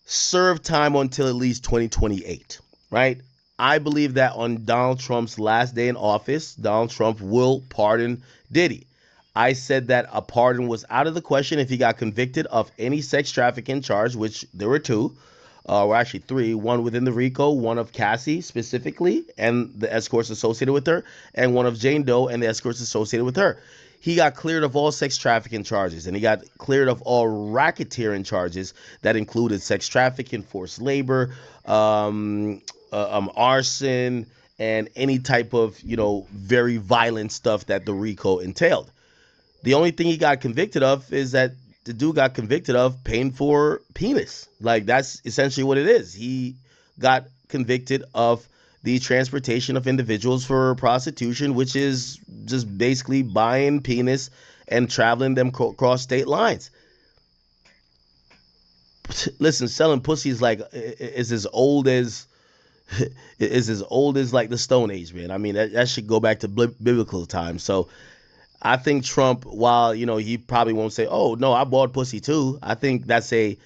serve time until at least 2028, right? I believe that on Donald Trump's last day in office, Donald Trump will pardon Diddy. I said that a pardon was out of the question if he got convicted of any sex trafficking charge, which there were two, or actually three, one within the RICO, one of Cassie specifically, and the escorts associated with her, and one of Jane Doe and the escorts associated with her. He got cleared of all sex trafficking charges, and he got cleared of all racketeering charges that included sex trafficking, forced labor, arson, and any type of, very violent stuff that the RICO entailed. The only thing he got convicted of is that the dude got convicted of paying for penis. Like, that's essentially what it is. He got convicted of the transportation of individuals for prostitution, which is just basically buying penis and traveling them across state lines. Listen, selling pussy is as old as like the Stone Age, man. I mean, that should go back to biblical times. So I think Trump, while he probably won't say, "Oh no, I bought pussy too," I think that's a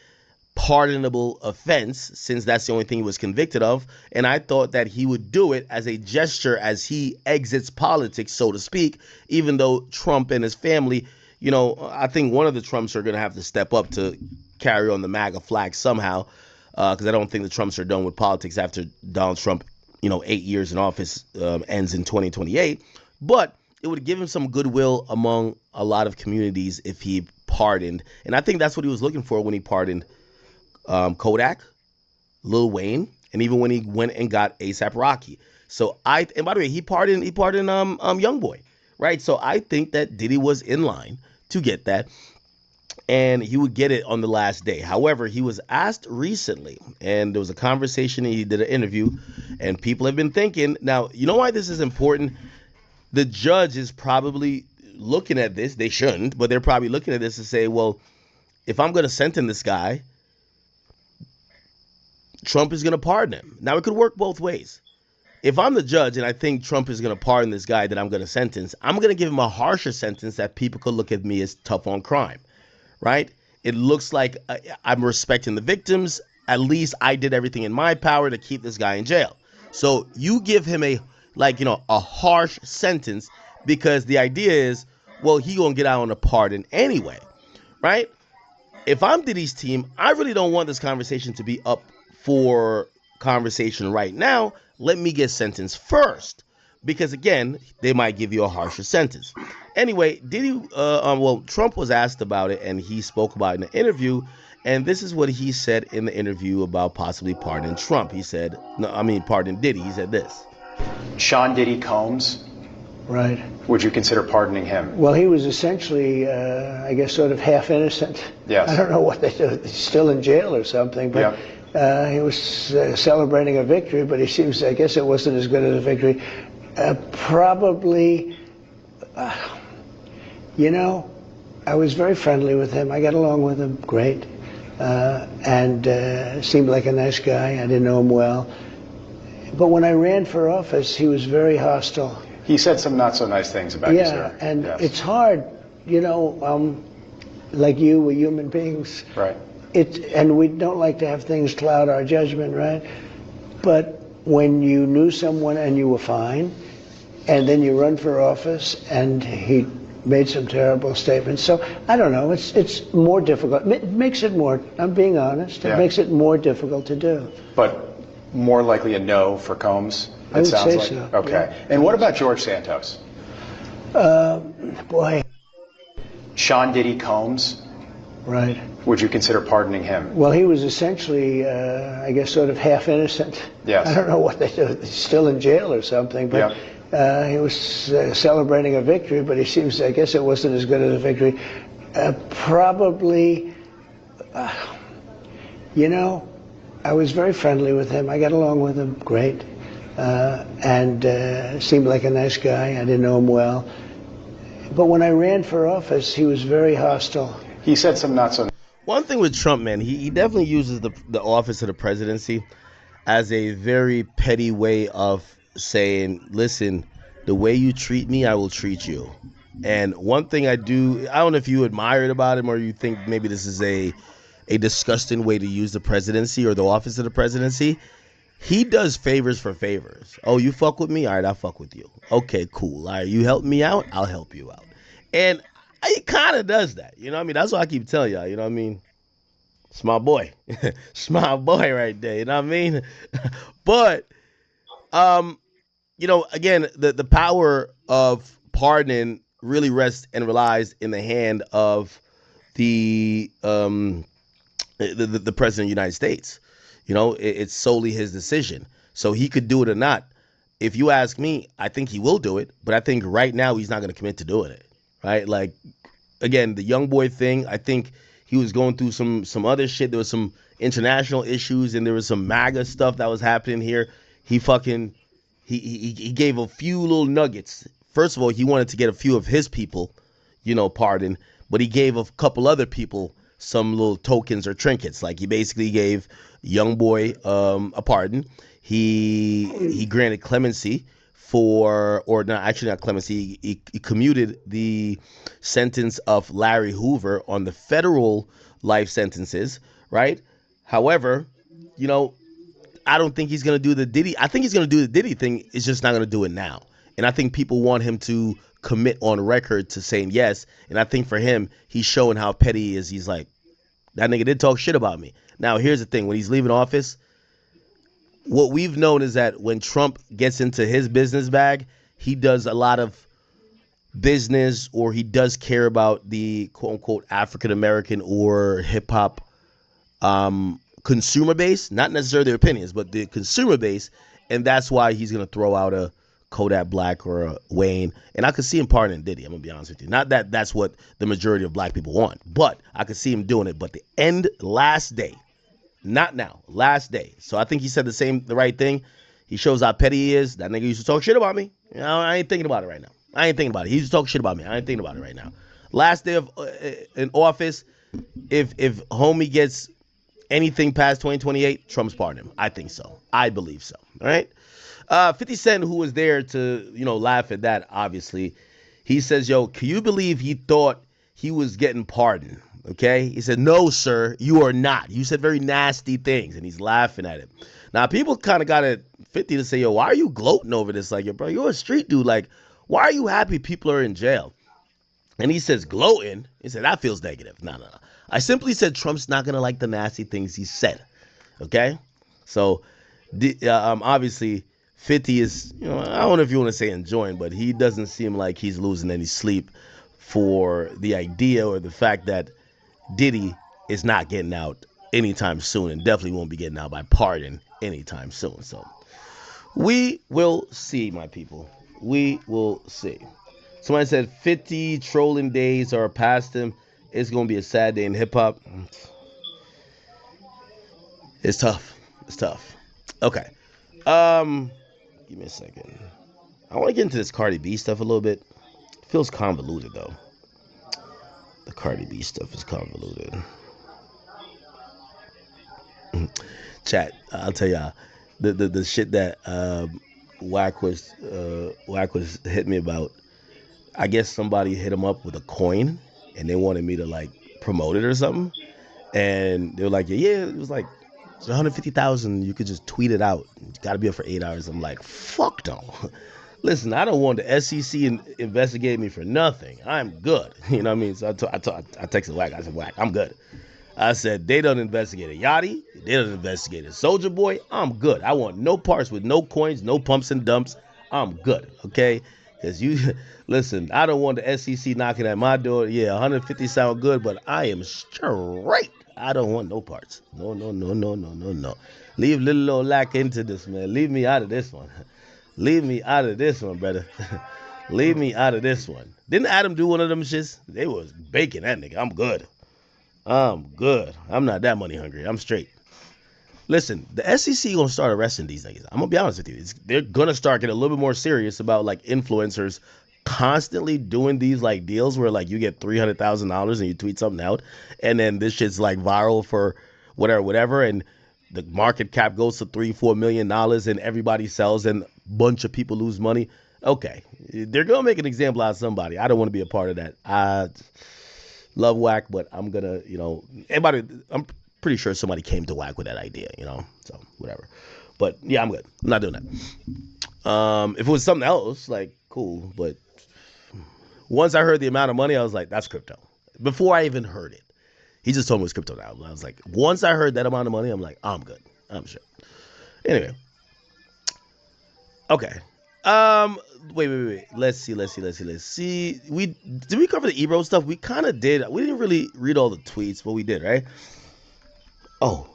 pardonable offense, since that's the only thing he was convicted of. And I thought that he would do it as a gesture as he exits politics, so to speak, even though Trump and his family, I think one of the Trumps are going to have to step up to carry on the MAGA flag somehow, because I don't think the Trumps are done with politics after Donald Trump, 8 years in office ends in 2028. But it would give him some goodwill among a lot of communities if he pardoned. And I think that's what he was looking for when he pardoned Kodak, Lil Wayne, and even when he went and got ASAP Rocky. So and by the way, he pardoned YoungBoy, right? So I think that Diddy was in line to get that, and he would get it on the last day. However, he was asked recently, and there was a conversation, and he did an interview, and people have been thinking, now, you know why this is important? The judge is probably looking at this. They shouldn't, but they're probably looking at this and say, well, if I'm going to sentence this guy, Trump is going to pardon him. Now, it could work both ways. If I'm the judge and I think Trump is going to pardon this guy that I'm going to sentence, I'm going to give him a harsher sentence that people could look at me as tough on crime, right? It looks like I'm respecting the victims. At least I did everything in my power to keep this guy in jail. So you give him a harsh sentence, because the idea is, well, he going to get out on a pardon anyway, right? If I'm Diddy's team, I really don't want this conversation to be up for conversation right now. Let me get sentenced first, because again, they might give you a harsher sentence. Anyway, Trump was asked about it, and he spoke about it in an interview, and this is what he said in the interview about possibly pardoning Trump. He said, pardon Diddy. He said this. Sean Diddy Combs. Right. Would you consider pardoning him? Well, he was essentially, I guess, sort of half innocent. Yes. I don't know what they do. He's still in jail or something, but he was celebrating a victory, but he seems, I guess it wasn't as good as a victory. Probably, I was very friendly with him. I got along with him great, and seemed like a nice guy. I didn't know him well. But when I ran for office, he was very hostile. He said some not so nice things about you, sir. Yeah, and it's hard, like you, we're human beings. Right. And we don't like to have things cloud our judgment, right? But when you knew someone and you were fine, and then you run for office and he made some terrible statements. So I don't know, it's more difficult. It makes it more, I'm being honest, it makes it more difficult to do. But more likely a no for Combs, I would say so. Okay. Yeah. And what about George Santos? Boy. Sean Diddy Combs. Right. Would you consider pardoning him? Well, he was essentially, I guess, sort of half innocent. Yes. I don't know what they do. He's still in jail or something, but he was celebrating a victory, but he seems, I guess it wasn't as good as a victory. Probably, I was very friendly with him. I got along with him great, and seemed like a nice guy. I didn't know him well. But when I ran for office, he was very hostile. He said some not so. One thing with Trump, man, he definitely uses the office of the presidency as a very petty way of saying, listen, the way you treat me, I will treat you. And one thing I don't know if you admire it about him or you think maybe this is a disgusting way to use the presidency or the office of the presidency. He does favors for favors. Oh, you fuck with me? All right, I'll fuck with you. Okay, cool. All right, you help me out? I'll help you out. And he kind of does that. You know what I mean? That's what I keep telling y'all. You know what I mean? It's my boy. It's my boy right there. You know what I mean? But, um, again, the power of pardoning really rests and relies in the hand of the the president of the United States. It's solely his decision. So he could do it or not. If you ask me, I think he will do it, but I think right now he's not going to commit to doing it. Right? Like, again, the young boy thing, I think he was going through some other shit. There was some international issues and there was some MAGA stuff that was happening here. He fucking he gave a few little nuggets. First of all, he wanted to get a few of his people, pardon, but he gave a couple other people some little tokens or trinkets. Like he basically gave young boy a pardon. He granted clemency or not, actually not clemency. He commuted the sentence of Larry Hoover on the federal life sentences, right? However, I don't think he's going to do the Diddy. I think he's going to do the Diddy thing. It's just not going to do it now. And I think people want him to commit on record to saying yes. And I think for him, he's showing how petty he is. He's like, that nigga did talk shit about me. Now, here's the thing. When he's leaving office, what we've known is that when Trump gets into his business bag, he does a lot of business, or he does care about the quote unquote African American or hip hop consumer base, not necessarily their opinions, but the consumer base. And that's why he's going to throw out a Kodak Black or a Wayne. And I could see him pardoning Diddy. I'm going to be honest with you. Not that that's what the majority of black people want, but I could see him doing it. But the last day, not now, last day. So I think he said the right thing. He shows how petty he is. That nigga used to talk shit about me. I ain't thinking about it right now. I ain't thinking about it. He used to talk shit about me. I ain't thinking about it right now. Last day of in office, if homie gets anything past 2028, Trump's pardon him. I think so. I believe so. All right. 50 Cent, who was there to, laugh at that, obviously, he says, yo, can you believe he thought he was getting pardoned? Okay. He said, no, sir, you are not. You said very nasty things. And he's laughing at it. Now, people kind of got at 50 to say, yo, why are you gloating over this? Like, yo, bro, you're a street dude. Like, why are you happy people are in jail? And he says, gloating. He said, that feels negative. No. I simply said Trump's not going to like the nasty things he said. Okay? So, obviously, 50 is, I don't know if you want to say enjoying, but he doesn't seem like he's losing any sleep for the idea or the fact that Diddy is not getting out anytime soon and definitely won't be getting out by pardon anytime soon. So, we will see, my people. We will see. Somebody said 50 trolling days are past him. It's going to be a sad day in hip hop. It's tough. It's tough. Okay. Give me a second. I want to get into this Cardi B stuff a little bit. It feels convoluted though. The Cardi B stuff is convoluted. Chat, I'll tell y'all the shit that Wack was hitting me about. I guess somebody hit him up with a coin and they wanted me to like promote it or something. And they were like, yeah, it was like it's 150,000. You could just tweet it out. You got to be up for 8 hours. I'm like, fuck no. Listen, I don't want the SEC investigate me for nothing. I'm good. You know what I mean? So I texted Wack. I said, Wack, I'm good. I said, they don't investigate a Yachty. They don't investigate a Soldier Boy. I'm good. I want no parts with no coins, no pumps and dumps. I'm good. Okay? Because listen, I don't want the SEC knocking at my door. Yeah, 150 sound good, but I am straight. I don't want no parts. No. Leave little old Lack into this, man. Leave me out of this one. Leave me out of this one, brother. Leave me out of this one. Didn't Adam do one of them shits? They was baking that nigga. I'm good. I'm not that money hungry. I'm straight. Listen, the SEC gonna start arresting these niggas. I'm gonna be honest with you. They're gonna start getting a little bit more serious about like influencers constantly doing these like deals where like you get $300,000 and you tweet something out, and then this shit's like viral for whatever, and the market cap goes to $3-4 million, and everybody sells, and bunch of people lose money. Okay, they're gonna make an example out of somebody. I don't want to be a part of that. I love whack, but I'm gonna, anybody. I'm pretty sure somebody came to whack with that idea, So whatever. But yeah, I'm good. I'm not doing that. If it was something else, like cool, but once I heard the amount of money, I was like, that's crypto. Before I even heard it, he just told me it was crypto now. I was like, once I heard that amount of money, I'm like, I'm good. I'm sure. Anyway, okay. Wait. Let's see. We cover the Ebro stuff? We kind of did. We didn't really read all the tweets, but we did, right? Oh,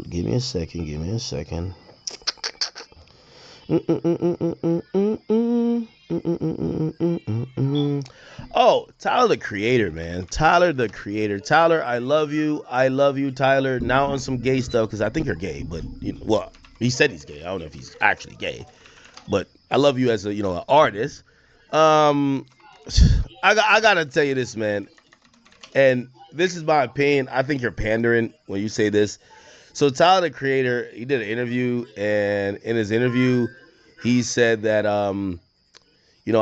give me a second. Oh, Tyler the Creator, man. Tyler the Creator. Tyler, I love you. Tyler. Now on some gay stuff because I think you're gay, but well, he said he's gay. I don't know if he's actually gay, but I love you as a an artist. Um, I gotta tell you this, man, and this is my opinion. I think you're pandering when you say this. So Tyler the Creator, he did an interview, and in his interview, he said that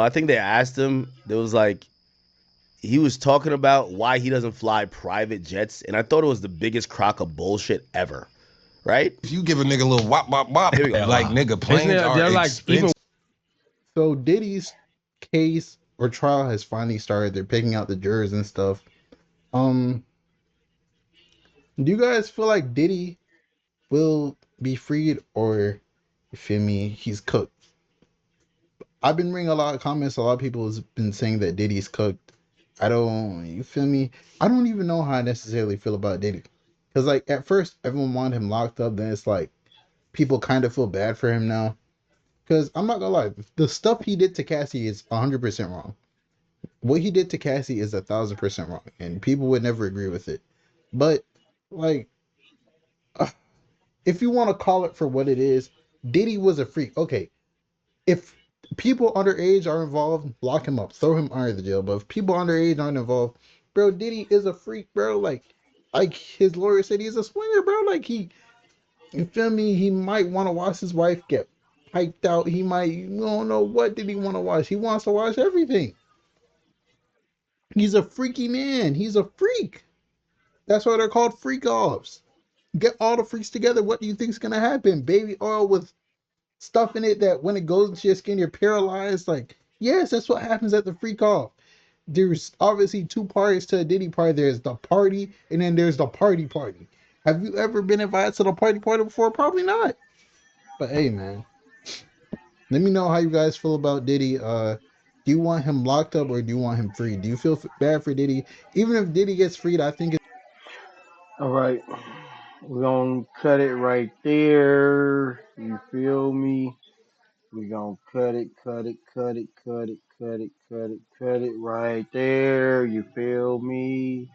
I think they asked him. There was like he was talking about why he doesn't fly private jets, and I thought it was the biggest crock of bullshit ever. Right? If you give a nigga a little wop wop wop, Here we go. like nigga, planes are they're like even expensive. So Diddy's case or trial has finally started. They're picking out the jurors and stuff. Um, do you guys feel like Diddy will be freed, or you feel me, he's cooked? I've been reading a lot of comments. A lot of people has been saying that Diddy's cooked. You feel me? I don't even know how I necessarily feel about Diddy. Because like at first everyone wanted him locked up, then it's like people kind of feel bad for him now. Because I'm not gonna lie, the stuff he did to Cassie is 100% wrong. What he did to Cassie is 1,000% wrong, and people would never agree with it. But like, uh, if you want to call it for what it is, Diddy was a freak. Okay, if people underage are involved, lock him up, throw him under the jail. But if people underage aren't involved, bro, Diddy is a freak, bro. Like his lawyer said, he's a swinger, bro. Like you feel me? He might want to watch his wife get piped out. He might, you don't know what did he want to watch. He wants to watch everything. He's a freaky man. He's a freak. That's why they're called freak-offs. Get all the freaks together. What do you think's gonna happen? Baby oil with stuff in it that when it goes into your skin, you're paralyzed. Like, yes, that's what happens at the freak-off. There's obviously two parties to a Diddy party. There's the party, and then there's the party party. Have you ever been invited to the party party before? Probably not. But hey, man, let me know how you guys feel about Diddy. Do you want him locked up or do you want him free? Do you feel bad for Diddy? Even if Diddy gets freed, I think All right. We're going to cut it right there. You feel me? We're going to cut it right there. You feel me?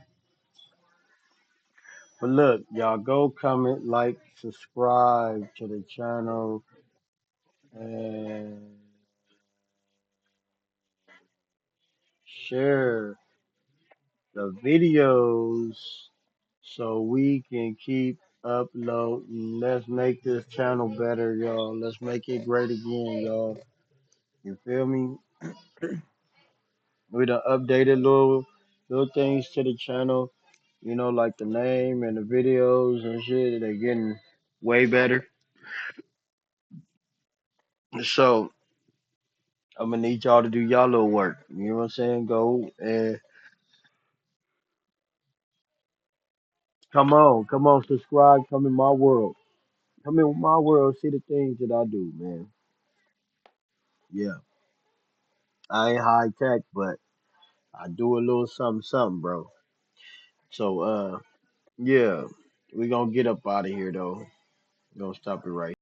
But look, y'all go comment, like, subscribe to the channel, and share the videos so we can keep uploading. Let's make this channel better, y'all. Let's make it great again, y'all. You feel me? We done updated little things to the channel, like the name and the videos and shit. They're getting way better. So I'm gonna need y'all to do y'all little work. You know what I'm saying? Go and come on, subscribe. Come in my world. Come in my world. See the things that I do, man. Yeah, I ain't high tech, but I do a little something, something, bro. So yeah, we gonna get up out of here though. We gonna stop it right